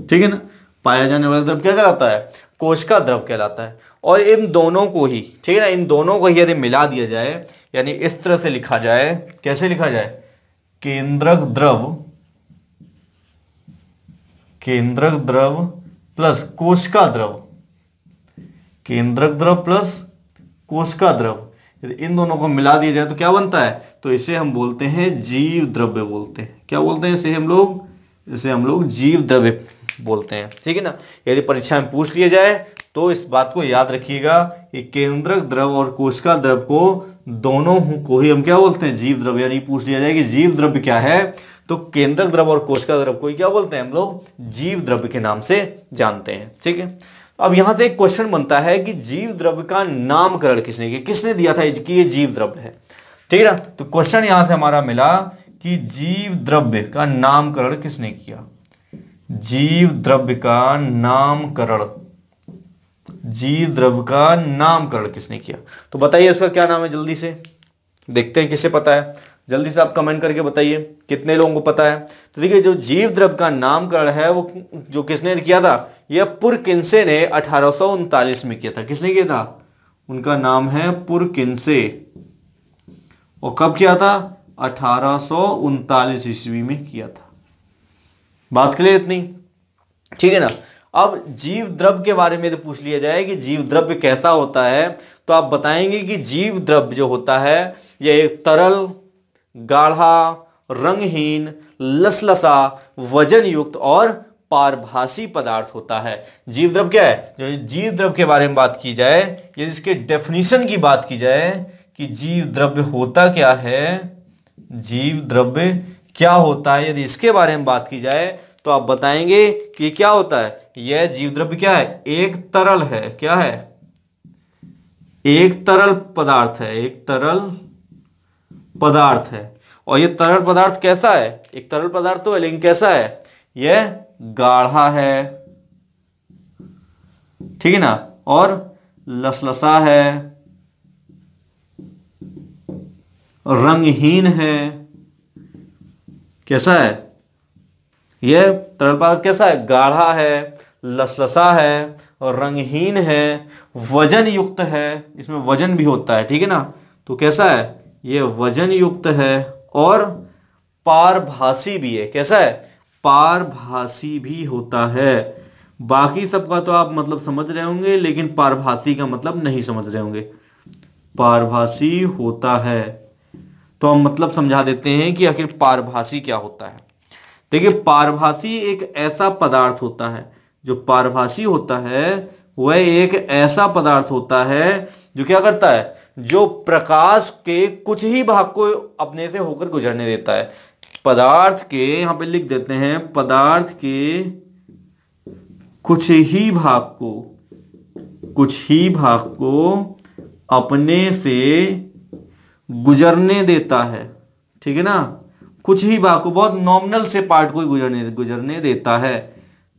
ठीक है ना। पाया जाने वाला द्रव क्या कहलाता है, कोशिका द्रव कहलाता है। और इन दोनों को ही, ठीक है ना, इन दोनों को ही यदि मिला दिया जाए, यानी इस तरह से लिखा जाए, कैसे लिखा जाए, केंद्रक द्रव प्लस कोशिका द्रव, केंद्रक द्रव प्लस कोशिका द्रव, यदि इन दोनों को मिला दिया जाए तो क्या बनता है, तो इसे हम बोलते हैं जीव द्रव्य बोलते हैं। क्या बोलते हैं इसे हम लोग जीव द्रव्य बोलते हैं, ठीक है ना। यदि परीक्षा में पूछ लिया जाए तो इस बात को याद रखिएगा कि केंद्रक द्रव और कोशिका द्रव को दोनों को ही हम क्या बोलते हैं, जीव द्रव्य। यानी पूछ लिया जाए कि जीव द्रव्य क्या है, तो केंद्रक द्रव और कोशिका द्रव को ही क्या बोलते हैं हम लोग, जीव द्रव्य के नाम से जानते हैं, ठीक है। अब यहां से एक क्वेश्चन बनता है कि जीव द्रव्य का नामकरण किसने किया, किसने दिया था कि ये जीव द्रव्य है, ठीक है ना। तो क्वेश्चन यहां से हमारा मिला कि जीव द्रव्य का नामकरण किसने किया, जीव द्रव्य का नामकरण किसने किया। तो बताइए उसका क्या नाम है, जल्दी से देखते हैं किसे पता है, जल्दी से आप कमेंट करके बताइए कितने लोगों को पता है। तो देखिए जो जीव द्रव्य का नामकरण है वो जो किसने किया था, यह पुरकिंसे ने 1839 में किया था। किसने किया था, उनका नाम है पुरकिंसे, और कब किया था, 1839 ईस्वी में किया था। बात क्लियर इतनी, ठीक है ना। अब जीव द्रव्य के बारे में यदि पूछ लिया जाए कि जीव द्रव्य कैसा होता है, तो आप बताएंगे कि जीव द्रव्य जो होता है यह एक तरल, गाढ़ा, रंगहीन, लसलसा, वजन युक्त और पारभासी पदार्थ होता है। जीव द्रव्य क्या है, जो जीव द्रव्य के बारे में बात की जाए, यदि इसके डेफिनेशन की बात की जाए कि जीव द्रव्य होता क्या है, जीव द्रव्य क्या होता है, यदि इसके बारे में बात की जाए तो आप बताएंगे कि क्या होता है, यह जीव द्रव्य क्या है, एक तरल है। क्या है, एक तरल पदार्थ है, एक तरल पदार्थ है। और यह तरल पदार्थ कैसा है, एक तरल पदार्थ तो है लेकिन कैसा है, यह गाढ़ा है, ठीक है ना, और लसलसा है, रंगहीन है। कैसा है, यह तरल पदार्थ कैसा है, गाढ़ा है, लसलसा है और रंगहीन है, वजन युक्त है, इसमें वजन भी होता है, ठीक है ना। तो कैसा है, यह वजन युक्त है और पारभासी भी है। कैसा है, पारभासी भी होता है। बाकी सबका तो आप मतलब समझ रहे होंगे, लेकिन पारभासी का मतलब नहीं समझ रहे होंगे। पारभासी होता है, तो हम मतलब समझा देते हैं कि आखिर पारभासी क्या होता है। देखिए पारभासी एक ऐसा पदार्थ होता है, जो पारभासी होता है वह एक ऐसा पदार्थ होता है जो क्या करता है, जो प्रकाश के कुछ ही भाग को अपने से होकर गुजरने देता है। पदार्थ के, यहां पे लिख देते हैं, पदार्थ के कुछ ही भाग को अपने से गुजरने देता है, ठीक है ना। कुछ ही भाग को, बहुत नॉमिनल से पार्ट को ही गुजरने देता है,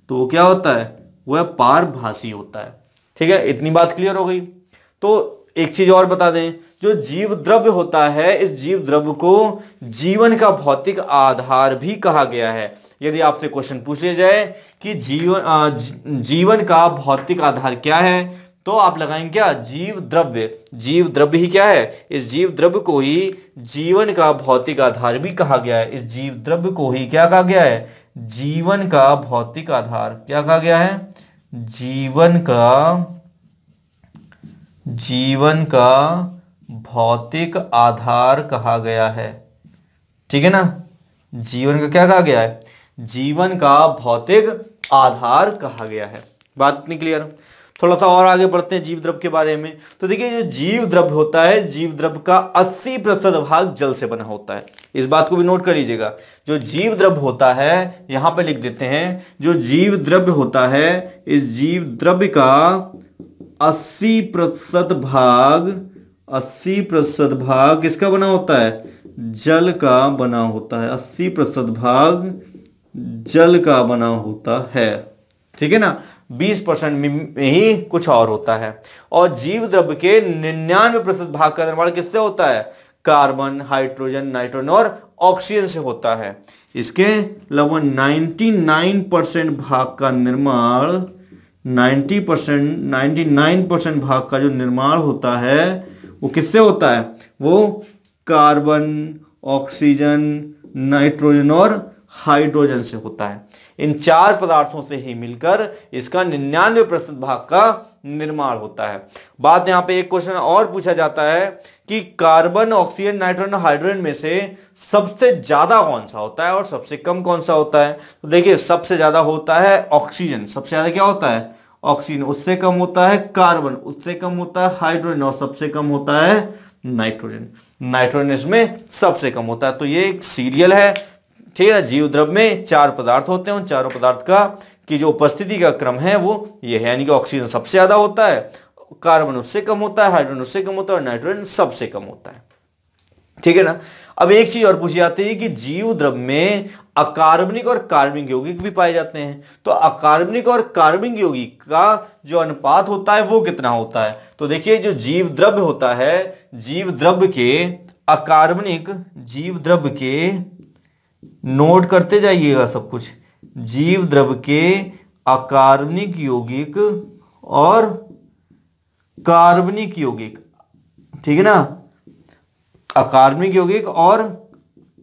तो क्या होता है, वह पारभासी होता है। ठीक है, इतनी बात क्लियर हो गई। तो एक चीज और बता दें, जो जीव द्रव्य होता है, इस जीव द्रव्य को जीवन का भौतिक आधार भी कहा गया है। यदि आपसे क्वेश्चन पूछ लिया जाए कि जीवन का भौतिक आधार क्या है, तो आप लगाएंगे क्या, जीव द्रव्य। जीव द्रव्य ही क्या है, इस जीव द्रव्य को ही जीवन का भौतिक आधार भी कहा गया है। इस जीव द्रव्य को ही क्या कहा गया है, जीवन का भौतिक आधार। क्या कहा गया है, जीवन का भौतिक आधार कहा गया है। ठीक है ना, जीवन का क्या कहा गया है, जीवन का भौतिक आधार कहा गया है। बात इतनी क्लियर। थोड़ा सा और आगे बढ़ते हैं जीव द्रव्य के बारे में। तो देखिए, जो जीव द्रव्य होता है, जीव द्रव्य का 80% भाग जल से बना होता है। इस बात को भी नोट कर लीजिएगा। जो जीव द्रव्य होता है, यहां पे लिख देते हैं, जो जीव द्रव्य होता है, इस जीव द्रव्य का 80% भाग किसका बना होता है, जल का बना होता है। 80% भाग जल का बना होता है। ठीक है ना, 20% में ही कुछ और होता है। और जीव द्रव्य के 99% भाग का निर्माण किससे होता है, कार्बन, हाइड्रोजन, नाइट्रोजन और ऑक्सीजन से होता है। इसके लगभग 99% भाग का निर्माण 90%, 99% भाग का जो निर्माण होता है वो किससे होता है? वो कार्बन, ऑक्सीजन, नाइट्रोजन और हाइड्रोजन से होता है। इन 4 पदार्थों से ही मिलकर इसका 99% भाग का निर्माण होता है। बात यहाँ पे एक क्वेश्चन और पूछा जाता है कि कार्बन, ऑक्सीजन, नाइट्रोजन, हाइड्रोजन में से सबसे ज्यादा कौन सा होता है और सबसे कम कौन सा होता है? तो देखिए, सबसे ज्यादा होता है ऑक्सीजन। सबसे ज्यादा क्या होता है? ऑक्सीजन। उससे कम होता है कार्बन, उससे कम होता है हाइड्रोजन और सबसे कम होता है नाइट्रोजन। नाइट्रोजन इसमें सबसे कम होता है। तो ये एक सीरियल है, ठीक है। जीव द्रव में 4 पदार्थ होते हैं, उन चारों पदार्थ का की जो उपस्थिति का क्रम है वो ये है, यानी कि ऑक्सीजन सबसे ज्यादा होता है, कार्बन उससे कम होता है, हाइड्रोजन उससे कम होता है और नाइट्रोजन सबसे कम होता है, ठीक है ना। अब एक चीज और पूछी जाती है कि जीव द्रव में अकार्बनिक और कार्बनिक यौगिक भी पाए जाते हैं, तो अकार्बनिक और कार्बनिक यौगिक का जो अनुपात होता है वो कितना होता है? तो देखिए, जो जीव द्रव होता है, जीव द्रव के अकार्बनिक, जीव द्रव के, नोट करते जाइएगा सब कुछ, जीव द्रव के अकार्बनिक यौगिक और कार्बनिक यौगिक, ठीक है ना। अकार्बनिक यौगिक और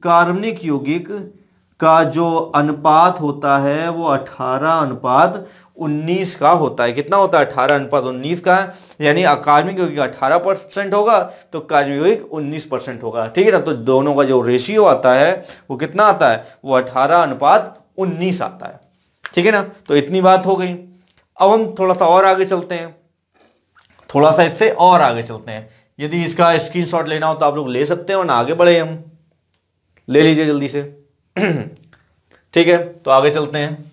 कार्बनिक यौगिक का जो अनुपात होता है वो 18:19 का होता है। कितना होता है? 18:19 का। यानी अकार्बनिक यौगिक 18% होगा तो कार्बनिक यौगिक 19% होगा, ठीक है ना। तो दोनों का जो रेशियो आता है वो कितना आता है? वो 18:19 आता है, ठीक है ना। तो इतनी बात हो गई। अब हम थोड़ा सा और आगे चलते हैं, थोड़ा सा इससे और आगे चलते हैं। यदि इसका स्क्रीनशॉट लेना हो तो आप लोग ले सकते हैं, और ना आगे बढ़े, हम ले लीजिए जल्दी से। ठीक है, तो आगे चलते हैं।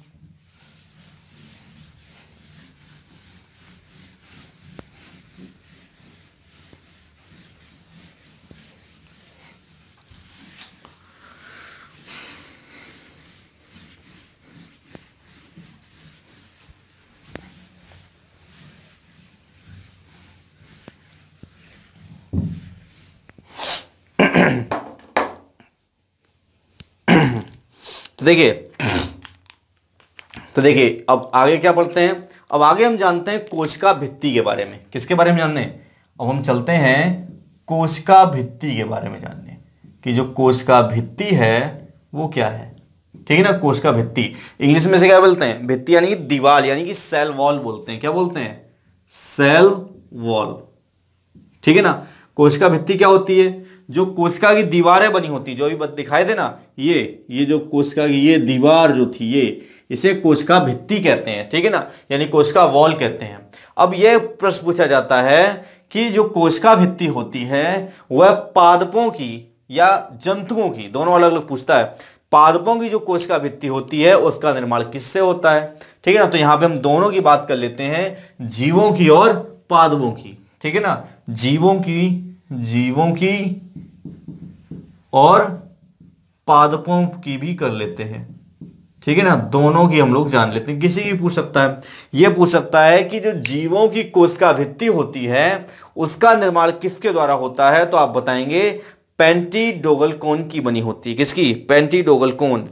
तो देखिए अब आगे क्या पढ़ते हैं। अब आगे हम जानते हैं कोशिका भित्ति के बारे में। किसके बारे में जानने? अब हम चलते हैं कोशिका भित्ति के बारे में जानने, कि जो कोशिका भित्ति है वो क्या है, ठीक है ना। कोशिका भित्ति इंग्लिश में से क्या बोलते हैं? भित्ति यानी कि दीवार, यानी कि सेल वॉल बोलते हैं। क्या बोलते हैं? सेल वॉल, ठीक है ना। कोशिका भित्ति क्या होती है? जो कोशिका की दीवारें बनी होती, जो अभी दिखाई दे ना, ये जो कोशिका की ये दीवार जो थी, ये इसे कोशिका भित्ति कहते हैं, ठीक है ना, यानी कोशिका वॉल कहते हैं। अब यह प्रश्न पूछा जाता है कि जो कोशिका भित्ति होती है वह पादपों की या जंतुओं की, दोनों अलग अलग पूछता है। पादपों की जो कोशिका भित्ति होती है उसका निर्माण किससे होता है, ठीक है ना। तो यहां पे हम दोनों की बात कर लेते हैं, जीवों की और पादपों की, ठीक है ना। जीवों की और पादपों की भी कर लेते हैं, ठीक है ना। दोनों की हम लोग जान लेते हैं। किसी की पूछ सकता है, यह पूछ सकता है कि जो जीवों की कोशिका भित्ति होती है उसका निर्माण किसके द्वारा होता है, तो आप बताएंगे पेंटिडोगल कोन की बनी होती है। किसकी? पेंटिडोगल कोन,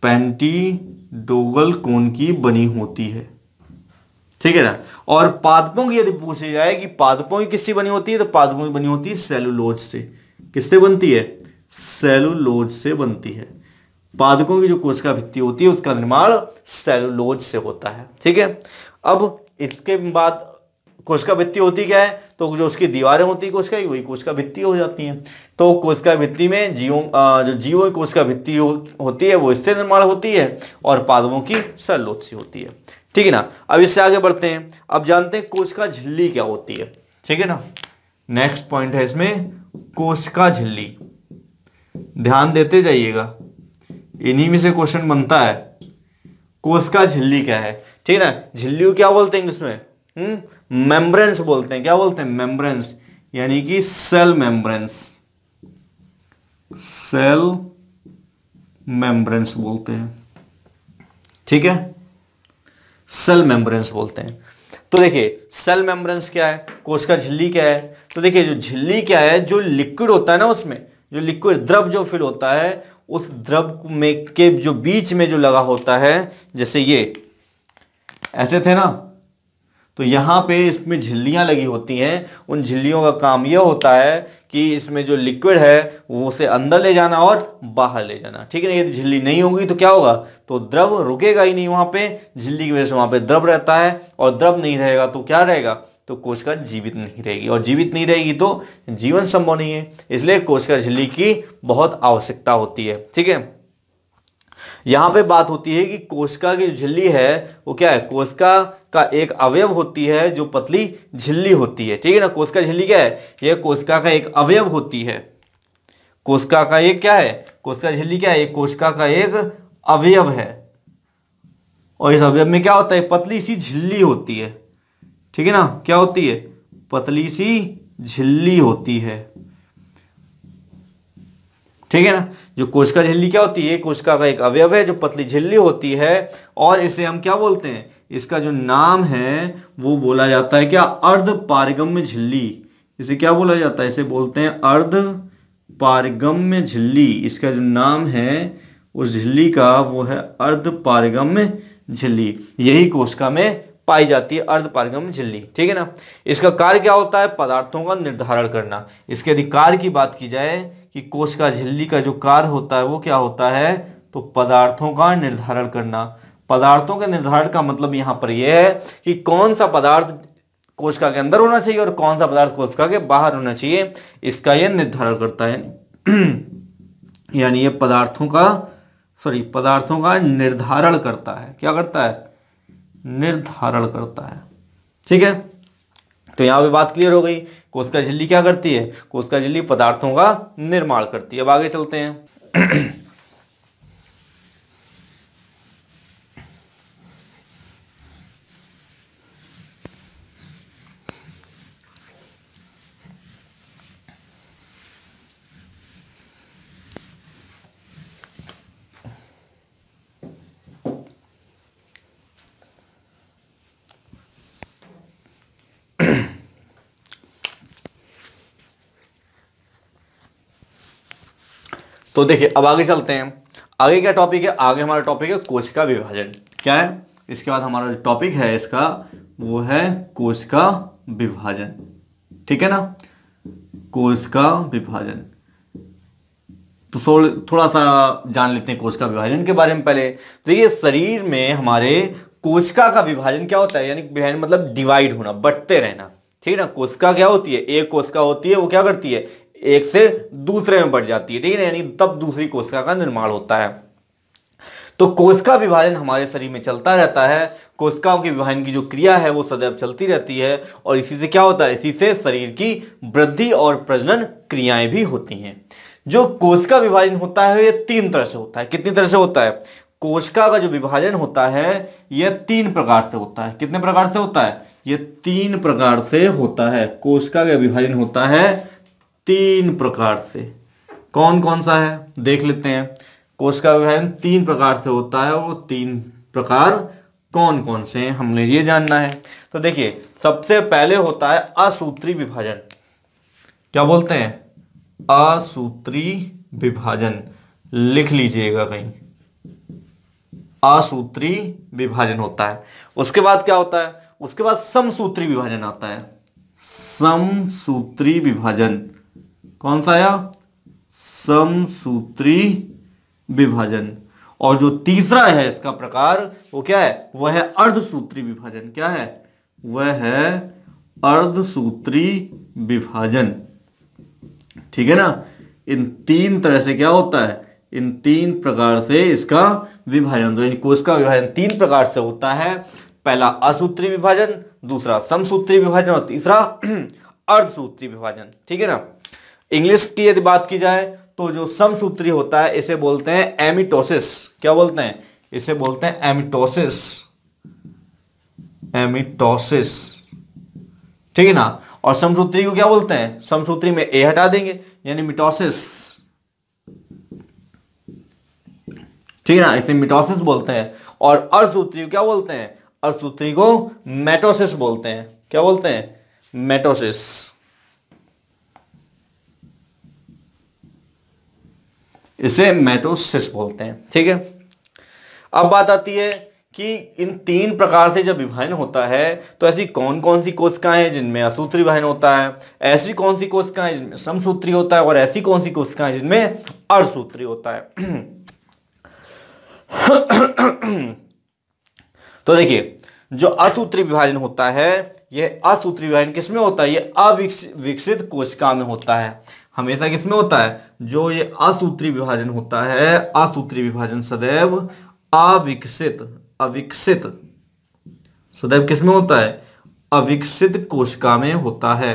पेंटिडोगल कोन की बनी होती है, ठीक है ना। और पादपों की यदि पूछी जाए कि पादपों की किससे बनी होती है, तो पादपों की बनी होती है सेलुलोज से। किससे बनती है? सेलुलोज से बनती है। पादपों की जो कोशिका भित्ति होती है उसका निर्माण सेलुलोज से होता है, ठीक है। अब इसके बाद कोशिका भित्ति होती क्या है, तो जो उसकी दीवारें होती है कोशिका की, वही कोशिका भित्ति हो जाती हैं। तो कोशिका भित्ति में जो जीवों की कोशिका भित्ति होती है वो इससे निर्माण होती है, और पादपों की सेलुलोज से होती है, ठीक है ना। अब इससे आगे बढ़ते हैं। अब जानते हैं कोशिका झिल्ली क्या होती है, ठीक है ना। नेक्स्ट पॉइंट है इसमें कोशिका झिल्ली। ध्यान देते जाइएगा, इन्हीं में से क्वेश्चन बनता है। कोशिका झिल्ली क्या है, ठीक है ना। झिल्ली को क्या बोलते हैं इंग्लिश में? मेम्ब्रेन्स बोलते हैं। क्या बोलते हैं? मेम्ब्रेन्स, यानी कि सेल मेम्ब्रेन्स, सेल मेम्ब्रेन्स बोलते हैं, ठीक है। सेल मेम्ब्रेन्स बोलते हैं। तो देखिए सेल मेम्ब्रेन्स क्या है, कोशिका झिल्ली क्या है। तो देखिए जो झिल्ली क्या है, जो लिक्विड होता है ना, उसमें जो लिक्विड द्रव जो फिल होता है उस द्रव में के जो बीच में जो लगा होता है, जैसे ये ऐसे थे ना, तो यहाँ पे इसमें झिल्लियां लगी होती हैं। उन झिल्लियों का काम यह होता है कि इसमें जो लिक्विड है वो उसे अंदर ले जाना और बाहर ले जाना, ठीक है ना। यदि झिल्ली नहीं होगी तो क्या होगा, तो द्रव रुकेगा ही नहीं वहां पे, झिल्ली की वजह से वहां पे द्रव रहता है, और द्रव नहीं रहेगा तो क्या रहेगा, तो कोशिका जीवित नहीं रहेगी, और जीवित नहीं रहेगी तो जीवन संभव नहीं है। इसलिए कोशिका झिल्ली की बहुत आवश्यकता होती है, ठीक है। यहां पे बात होती है कि कोशिका की जो झिल्ली है वो क्या है, कोशिका का एक अवयव होती है जो पतली झिल्ली होती है, ठीक है ना। कोशिका झिल्ली क्या है, यह कोशिका का एक अवयव होती है। कोशिका का एक क्या है, कोशिका झिल्ली क्या है, कोशिका का एक अवयव है, और इस अवयव में क्या होता है, पतली सी झिल्ली होती है, ठीक है ना। क्या होती है, पतली सी झिल्ली होती है, ठीक है ना। जो कोशिका झिल्ली क्या होती है, कोशिका का एक अवयव है जो पतली झिल्ली होती है, और इसे हम क्या बोलते हैं, इसका जो नाम है वो बोला जाता है क्या, अर्ध पारगम्य झिल्ली। इसे क्या बोला जाता है, इसे बोलते हैं अर्ध पारगम्य झिल्ली। इसका जो नाम है उस झिल्ली का वो है अर्ध पारगम्य झिल्ली। यही कोशिका में पाई जाती है अर्ध पारगम्य झिल्ली, ठीक है ना। इसका कार्य क्या होता है, पदार्थों का निर्धारण करना। इसके यदि कार्य की बात की जाए कि कोशिका झिल्ली का जो कार्य होता है वो क्या होता है, तो पदार्थों का निर्धारण करना। पदार्थों के निर्धारण का मतलब यहां पर यह है कि कौन सा पदार्थ कोशिका के अंदर होना चाहिए और कौन सा पदार्थ कोशिका के बाहर होना चाहिए, इसका यह निर्धारण करता है। यानी ये पदार्थों का निर्धारण करता है। क्या करता है, निर्धारण करता है, ठीक है। तो यहां पे बात क्लियर हो गई। कोशिका झिल्ली क्या करती है, कोशिका झिल्ली पदार्थों का निर्माण करती है। अब आगे चलते हैं। तो देखिए अब आगे चलते हैं। आगे क्या टॉपिक है, आगे हमारा टॉपिक है कोशिका विभाजन। क्या है, इसके बाद हमारा जो टॉपिक है इसका वो है कोशिका विभाजन, ठीक है ना। कोशिका विभाजन, तो थोड़ा सा जान लेते हैं कोशिका विभाजन के बारे में पहले। तो ये शरीर में हमारे कोशिका का विभाजन क्या होता है, यानी विभाजन मतलब डिवाइड होना, बंटते रहना, ठीक है ना। कोशिका क्या होती है, एक कोशिका होती है, वो क्या करती है, एक से दूसरे में बढ़ जाती है, ठीक है ना, यानी तब दूसरी कोशिका का निर्माण होता है। तो कोशिका विभाजन हमारे शरीर में चलता रहता है। कोशिकाओं के विभाजन की जो क्रिया है वो सदैव चलती रहती है, और इसी से क्या होता है, इसी से शरीर की वृद्धि और प्रजनन क्रियाएं भी होती हैं। जो कोशिका विभाजन होता है ये 3 तरह से होता है। कितनी तरह से होता है, कोशिका का जो विभाजन होता है यह 3 प्रकार से होता है। कितने प्रकार से होता है, यह 3 प्रकार से होता है। कोशिका का विभाजन होता है 3 प्रकार से। कौन कौन सा है देख लेते हैं। कोशिका विभाजन 3 प्रकार से होता है, वो 3 प्रकार कौन कौन से हैं हमने ये जानना है। तो देखिए सबसे पहले होता है असूत्री विभाजन। क्या बोलते हैं, असूत्री विभाजन, लिख लीजिएगा कहीं, असूत्री विभाजन होता है। उसके बाद क्या होता है, उसके बाद समसूत्री विभाजन आता है। समसूत्री विभाजन कौन सा आया, समसूत्री विभाजन। और जो तीसरा है इसका प्रकार वो क्या है, वह है अर्धसूत्री विभाजन। क्या है, वह है अर्धसूत्री विभाजन, ठीक है ना। इन 3 तरह से क्या होता है, इन 3 प्रकार से इसका विभाजन, तो कोशिका विभाजन 3 प्रकार से होता है। पहला असूत्री विभाजन, दूसरा समसूत्री विभाजन और तीसरा अर्धसूत्री विभाजन, ठीक है ना। इंग्लिश की यदि बात की जाए तो जो समसूत्री होता है इसे बोलते हैं एमिटोसिस। क्या बोलते हैं, इसे बोलते हैं एमिटोसिस, एमिटोसिस, ठीक है ना। और समसूत्री को क्या बोलते हैं, समसूत्री में ए हटा देंगे यानी मिटोसिस, ठीक है ना, इसे मिटोसिस बोलते हैं। और अर्धसूत्री को क्या बोलते हैं, अर्धसूत्री को मेटोसिस बोलते हैं। क्या बोलते हैं, मेटोसिस। इसे माइटोसिस बोलते हैं। ठीक है, अब बात आती है कि इन 3 प्रकार से जब विभाजन होता है तो ऐसी कौन कौन सी कोशिकाएं हैं जिनमें असूत्री विभाजन होता है, ऐसी कौन सी कोशिकाएं जिनमें समसूत्री होता है, और ऐसी कौन सी कोशिकाएं जिनमें अर्धसूत्री होता है। तो देखिए, जो असूत्री विभाजन होता है, यह असूत्री विभाजन किसमें होता है? ये अविकसित कोशिका में होता है। हमेशा किसमें होता है? जो ये असूत्री विभाजन होता है, असूत्री विभाजन सदैव अविकसित सदैव किसमें होता है? अविकसित कोशिका में होता है।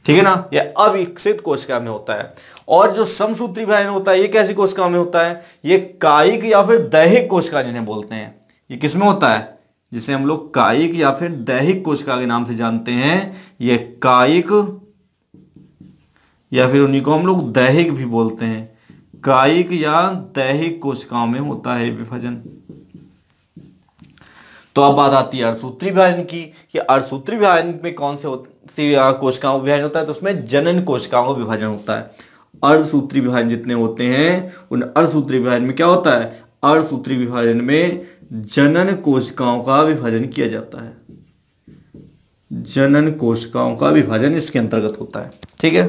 ठीक है ना, यह अविकसित कोशिका में होता है। और जो समसूत्री विभाजन होता है, ये कैसी कोशिका में होता है? ये कायिक या फिर दैहिक कोशिका जिन्हें बोलते हैं। ये किसमें होता है? जिसे हम लोग कायिक या फिर दैहिक कोशिका के नाम से जानते हैं। ये कायिक या फिर उन्हीं को हम लोग दैहिक भी बोलते हैं। कायिक या दैहिक कोशिकाओं में होता है विभाजन। तो अब बात आती है अर्धसूत्री विभाजन की कि अर्धसूत्री विभाजन में कौन से कोशिकाओं का विभाजन होता है? तो उसमें जनन कोशिकाओं का विभाजन होता है। अर्धसूत्री विभाजन जितने होते हैं उन अर्धसूत्री विभाजन में क्या होता है? अर्धसूत्री विभाजन में जनन कोशिकाओं का विभाजन किया जाता है। जनन कोशिकाओं का विभाजन इसके अंतर्गत होता है। ठीक है,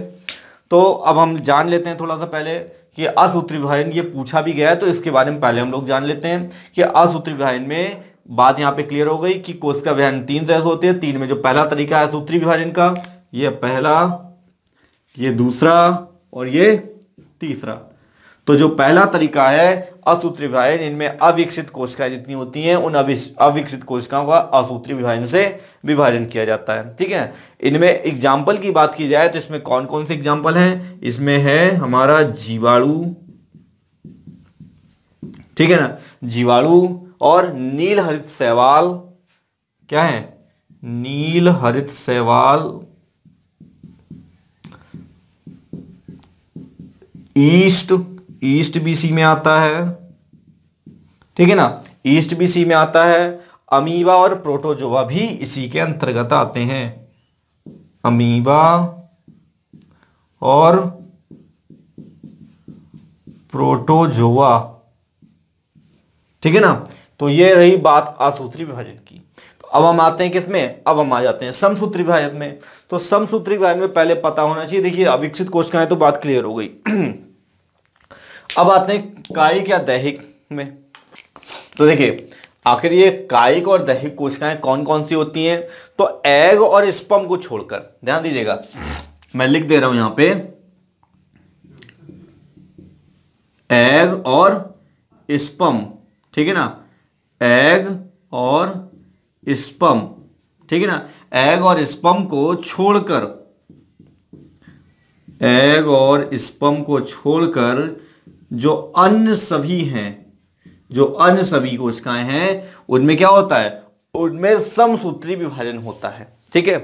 तो अब हम जान लेते हैं थोड़ा सा पहले कि असूत्री विभाजन ये पूछा भी गया है, तो इसके बारे में पहले हम लोग जान लेते हैं कि असूत्री विभाजन में बात यहाँ पे क्लियर हो गई कि कोशिका विभाजन 3 तरह से होते हैं। 3 में जो पहला तरीका है असूत्री विभाजन का, ये पहला, ये दूसरा और ये तीसरा। तो जो पहला तरीका है असूत्री विभाजन, इनमें अविकसित कोशिकाएं जितनी होती हैं उन अविकसित कोशिकाओं का असूत्री विभाजन से विभाजन किया जाता है। ठीक है, इनमें एग्जाम्पल की बात की जाए तो इसमें कौन कौन से एग्जाम्पल हैं? इसमें है हमारा जीवाणु, ठीक है ना, जीवाणु और नील हरित शैवाल। क्या है? नील हरित शैवाल, ईस्ट भी सी में आता है। ठीक है ना, ईस्ट भी सी में आता है। अमीबा और प्रोटोजोआ भी इसी के अंतर्गत आते हैं। अमीबा और प्रोटोजोआ। ठीक है ना, तो ये रही बात असूत्री विभाजन की। तो अब हम आते हैं किसमें? अब हम आ जाते हैं समसूत्री विभाजन में। तो समसूत्री विभाजन में पहले पता होना चाहिए, देखिए अविकसित कोशिकाएं तो बात क्लियर हो गई। अब आते हैं कायिक या दैहिक में। तो देखिए आखिर ये कायिक और दैहिक कोशिकाएं कौन कौन सी होती हैं? तो एग और स्पर्म को छोड़कर, ध्यान दीजिएगा, मैं लिख दे रहा हूं यहां पे, एग और स्पर्म। ठीक है ना, एग और स्पर्म। ठीक है ना, एग और स्पर्म को छोड़कर, एग और स्पर्म को छोड़कर जो अन्य सभी हैं, जो अन्य सभी कोशिकाएं हैं, उनमें क्या होता है? उनमें समसूत्री विभाजन होता है। ठीक है,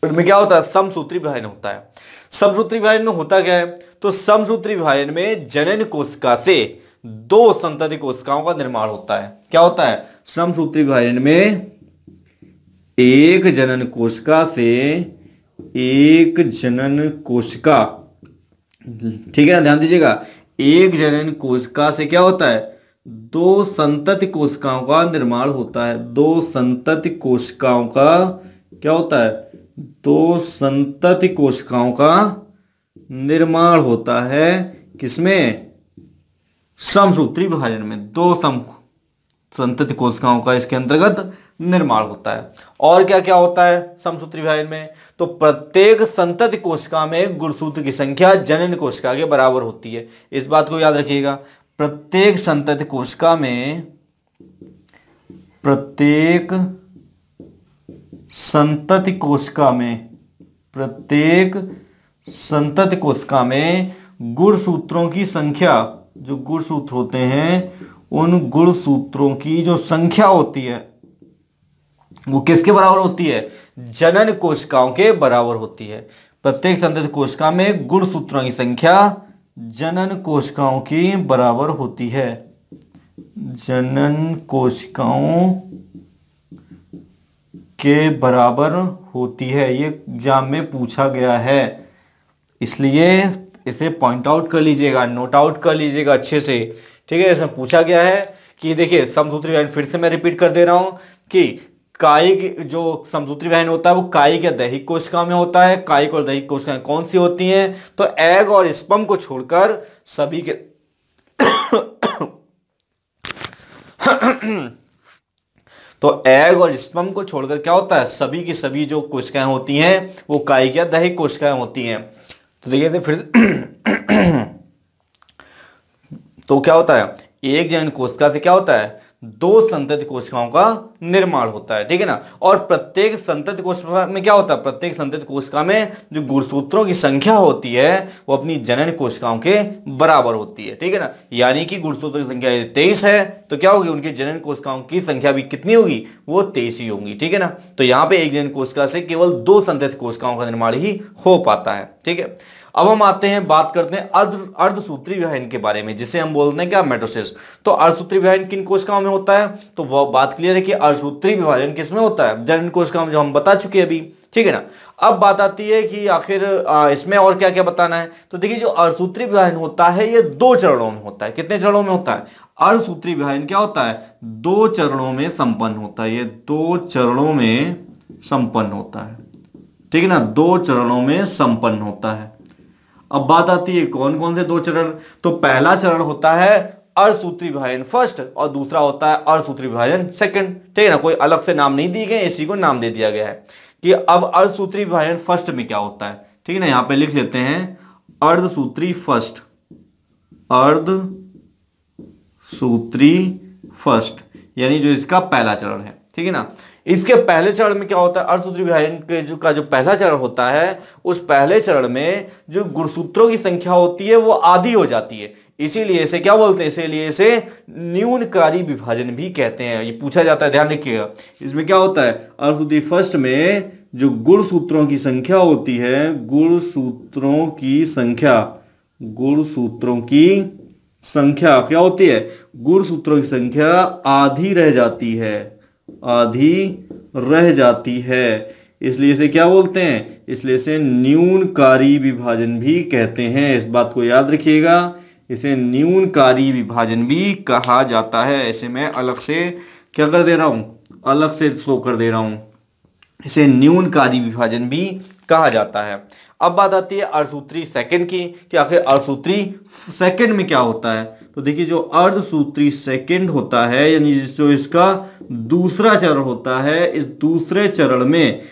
उनमें क्या होता है? समसूत्री विभाजन होता है। समसूत्री विभाजन में होता क्या है? तो समसूत्री विभाजन में जनन कोशिका से 2 संतति कोशिकाओं का निर्माण होता है। क्या होता है? समसूत्री विभाजन में एक जनन कोशिका से एक जनन कोशिका, ठीक है ना, ध्यान दीजिएगा, एक जनन कोशिका से क्या होता है? 2 संतति कोशिकाओं का निर्माण होता है। 2 संतति कोशिकाओं का क्या होता है? 2 संतति कोशिकाओं का निर्माण होता है। किसमें? समसूत्री विभाजन में 2 संतति कोशिकाओं का इसके अंतर्गत निर्माण होता है। और क्या क्या होता है समसूत्री विभाजन में? तो प्रत्येक संतति कोशिका में गुणसूत्र की संख्या जनन कोशिका के बराबर होती है। इस बात को याद रखिएगा, प्रत्येक संतति कोशिका में, प्रत्येक संतति कोशिका में, प्रत्येक संतति कोशिका में गुणसूत्रों की संख्या, जो गुणसूत्र होते हैं उन गुणसूत्रों की जो संख्या होती है वो किसके बराबर होती है? जनन कोशिकाओं के बराबर होती है। प्रत्येक संतति कोशिका में गुणसूत्रों की संख्या जनन कोशिकाओं की बराबर होती है। जनन कोशिकाओं के बराबर होती है, ये एग्जाम में पूछा गया है, इसलिए इसे पॉइंट आउट कर लीजिएगा, नोट आउट कर लीजिएगा अच्छे से। ठीक है, इसमें पूछा गया है कि देखिए समसूत्री विभाजन, फिर से मैं रिपीट कर दे रहा हूं कि कायिक जो समसूत्री विभाजन होता है वो कायिक या दैहिक कोशिका में होता है। कायिक और दैहिक कोशिकाएं कौन सी होती हैं? तो एग और स्पर्म को छोड़कर सभी के तो एग और स्पर्म को छोड़कर क्या होता है? सभी की सभी जो कोशिकाएं होती हैं वो कायिक या दैहिक कोशिकाएं होती हैं। तो देखिए फिर तो क्या होता है? एक जनन कोशिका से क्या होता है? दो संतति कोशिकाओं का निर्माण होता है। ठीक है ना। और प्रत्येक संतति कोशिका में क्या होता है? प्रत्येक संतति कोशिका में जो गुणसूत्रों की संख्या होती है वो अपनी जनन कोशिकाओं के बराबर होती है। ठीक है ना। यानी कि गुणसूत्रों की संख्या 23 है तो क्या होगी? उनकी जनन कोशिकाओं की संख्या भी कितनी होगी? वो 23 ही होंगी। ठीक है ना। तो यहाँ पे एक जनन कोशिका से केवल दो संतति कोशिकाओं का निर्माण ही हो पाता है। ठीक है। अब हम आते हैं, बात करते हैं अर्धसूत्री विभाजन के बारे में, जिसे हम बोलते हैं क्या? मेटोसिस। तो अर्धसूत्री विभाजन किन कोशिकाओं में होता है? तो वह बात क्लियर है कि अर्धसूत्री विभाजन किसमें होता है? जनन कोशिकाओं में, जो हम बता चुके हैं अभी। ठीक है ना। अब बात आती है कि आखिर इसमें और क्या क्या बताना है। तो देखिए जो अर्धसूत्री विभाजन होता है ये दो चरणों में होता है। कितने चरणों में होता है? अर्धसूत्री विभाजन क्या होता है? दो चरणों में संपन्न होता है। ये दो चरणों में संपन्न होता है। ठीक है ना। दो चरणों में संपन्न होता है। अब बात आती है कौन कौन से दो चरण। तो पहला चरण होता है अर्धसूत्री विभाजन फर्स्ट और दूसरा होता है अर्धसूत्री विभाजन सेकंड। ठीक है ना। कोई अलग से नाम नहीं दिए गए, इसी को नाम दे दिया गया है कि अब अर्धसूत्री विभाजन फर्स्ट में क्या होता है। ठीक है ना। यहां पे लिख लेते हैं अर्धसूत्री फर्स्ट, अर्धसूत्री फर्स्ट, यानी जो इसका पहला चरण है। ठीक है ना। इसके पहले चरण में क्या होता है? अर्धसूत्री विभाजन के जो पहला चरण होता है उस पहले चरण में जो गुणसूत्रों की संख्या होती है वो आधी हो जाती है। इसीलिए इसे क्या बोलते हैं? इसीलिए इसे न्यूनकारी विभाजन भी कहते हैं। ये पूछा जाता है, ध्यान रखिएगा। इसमें क्या होता है? अर्धसूत्री फर्स्ट में जो गुणसूत्रों की संख्या होती है, गुणसूत्रों की संख्या क्या होती है? गुणसूत्रों की संख्या आधी रह जाती है। इसलिए इसे क्या बोलते हैं? इसलिए इसे न्यूनकारी विभाजन भी कहते हैं। इस बात को याद रखिएगा, इसे न्यूनकारी विभाजन भी कहा जाता है। इसे मैं अलग से क्या कर दे रहा हूं? अलग से शो कर दे रहा हूं। इसे न्यूनकारी विभाजन भी कहा जाता है। अब बात आती है अर्धसूत्री सेकंड की कि आखिर अर्धसूत्री सेकंड में क्या होता है। तो देखिए जो अर्धसूत्री सेकंड होता है, यानी जो इसका दूसरा चरण होता है, इस दूसरे चरण में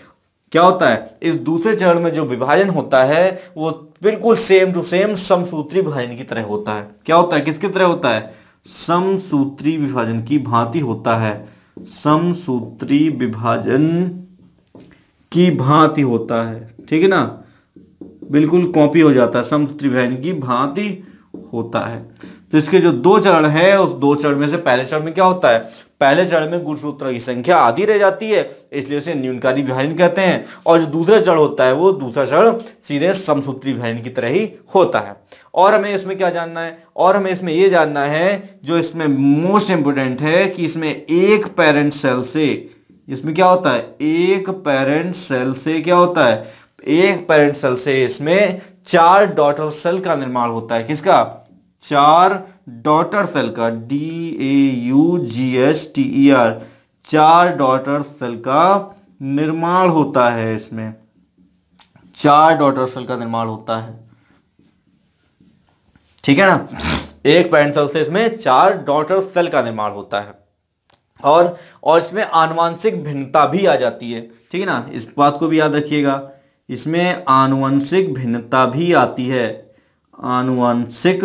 क्या होता है? इस दूसरे चरण में जो विभाजन होता है वो बिल्कुल सेम टू सेम समसूत्री विभाजन की तरह होता है। क्या होता है? किसकी तरह होता है? समसूत्री विभाजन की भांति होता है। समसूत्री विभाजन की भांति होता है। ठीक है ना। बिल्कुल कॉपी हो जाता है, समसूत्री विभाजन की भांति होता है। तो इसके जो दो चरण है उस दो चरण में से पहले चरण में क्या होता है? पहले चरण में गुणसूत्रों की संख्या आधी रह जाती है, इसलिए उसे न्यूनकारी विभाजन कहते हैं। और जो दूसरा चरण होता है वो दूसरा चरण सीधे समसूत्री विभाजन की तरह ही होता है। और हमें इसमें क्या जानना है? और हमें इसमें यह जानना है, जो इसमें मोस्ट इंपोर्टेंट है, कि इसमें एक पेरेंट सेल से, इसमें क्या होता है? एक पेरेंट सेल से क्या होता है? एक पेरेंट सेल से इसमें 4 डॉटर सेल का निर्माण होता है। किसका? 4 डॉटर सेल का, DAUGHTER, 4 डॉटर सेल का निर्माण होता है। इसमें 4 डॉटर सेल का निर्माण होता है। ठीक है ना। एक पेरेंट सेल से इसमें 4 डॉटर सेल का निर्माण होता है। और इसमें आनुवंशिक भिन्नता भी आ जाती है। ठीक है ना। इस बात को भी याद रखिएगा, इसमें आनुवंशिक भिन्नता भी आती है। आनुवंशिक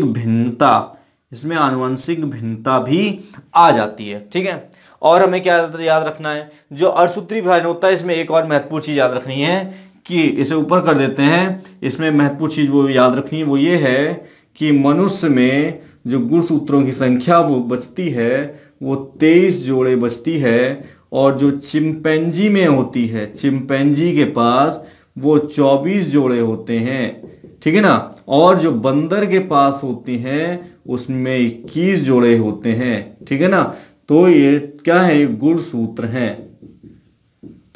भिन्नता, इसमें आनुवंशिक भिन्नता भी आ जाती है। ठीक है। और हमें क्या याद रखना है? जो अर्धसूत्री विभाजन होता है इसमें एक और महत्वपूर्ण चीज याद रखनी है, कि इसे ऊपर कर देते हैं। इसमें महत्वपूर्ण चीज वो याद रखनी है, वो ये है कि मनुष्य में जो गुणसूत्रों की संख्या वो बचती है वो 23 जोड़े बचती है। और जो चिंपैंजी में होती है, चिंपैंजी के पास वो 24 जोड़े होते हैं। ठीक है ना। और जो बंदर के पास होती हैं उसमें 21 जोड़े होते हैं। ठीक है ना। तो ये क्या है? गुणसूत्र हैं।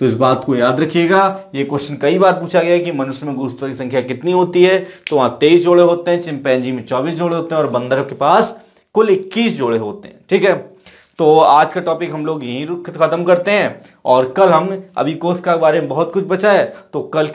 तो इस बात को याद रखिएगा। ये क्वेश्चन कई बार पूछा गया है कि मनुष्य में गुरुत्व की संख्या कितनी होती है, तो वहां 23 जोड़े होते हैं, चिंपैंजी में 24 जोड़े होते हैं और बंदर के पास कुल 21 जोड़े होते हैं। ठीक है, तो आज का टॉपिक हम लोग यहीं खत्म करते हैं और कल हम अभी कोशिका के बारे में बहुत कुछ बचा है, तो कल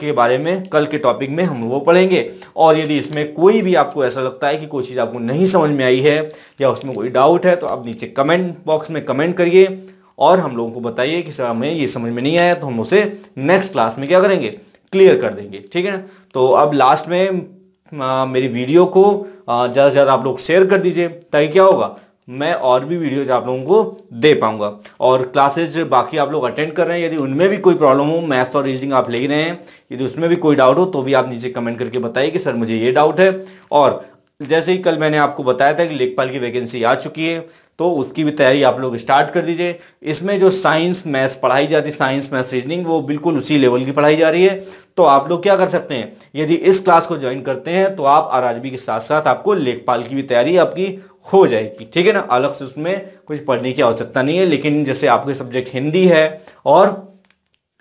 के टॉपिक में हम वो पढ़ेंगे। और यदि इसमें कोई भी आपको ऐसा लगता है कि कोई चीज़ आपको नहीं समझ में आई है या उसमें कोई डाउट है, तो आप नीचे कमेंट बॉक्स में कमेंट करिए और हम लोगों को बताइए कि सर हमें ये समझ में नहीं आया, तो हम उसे नेक्स्ट क्लास में क्या करेंगे, क्लियर कर देंगे। ठीक है, तो अब लास्ट में मेरी वीडियो को ज़्यादा से ज़्यादा आप लोग शेयर कर दीजिए, ताकि क्या होगा, मैं और भी वीडियोज आप लोगों को दे पाऊंगा। और क्लासेज बाकी आप लोग अटेंड कर रहे हैं, यदि उनमें भी कोई प्रॉब्लम हो, मैथ्स और रीजनिंग आप ले रहे हैं, यदि उसमें भी कोई डाउट हो तो भी आप नीचे कमेंट करके बताइए कि सर मुझे ये डाउट है। और जैसे ही कल मैंने आपको बताया था कि लेखपाल की वैकेंसी आ चुकी है, तो उसकी भी तैयारी आप लोग स्टार्ट कर दीजिए। इसमें जो साइंस मैथ्स पढ़ाई जाती है, साइंस मैथ्स रीजनिंग, वो बिल्कुल उसी लेवल की पढ़ाई जा रही है। तो आप लोग क्या कर सकते हैं, यदि इस क्लास को ज्वाइन करते हैं तो आप आरआरबी के साथ साथ आपको लेखपाल की भी तैयारी आपकी हो जाएगी। ठीक है ना, अलग से उसमें कुछ पढ़ने की आवश्यकता नहीं है। लेकिन जैसे आपके सब्जेक्ट हिंदी है और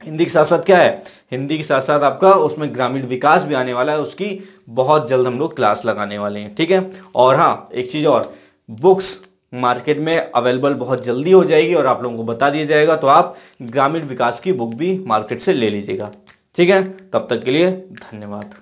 हिंदी के साथ साथ क्या है, हिंदी के साथ साथ आपका उसमें ग्रामीण विकास भी आने वाला है, उसकी बहुत जल्द हम लोग क्लास लगाने वाले हैं। ठीक है, और हाँ एक चीज़ और, बुक्स मार्केट में अवेलेबल बहुत जल्दी हो जाएगी और आप लोगों को बता दिया जाएगा, तो आप ग्रामीण विकास की बुक भी मार्केट से ले लीजिएगा। ठीक है, तब तक के लिए धन्यवाद।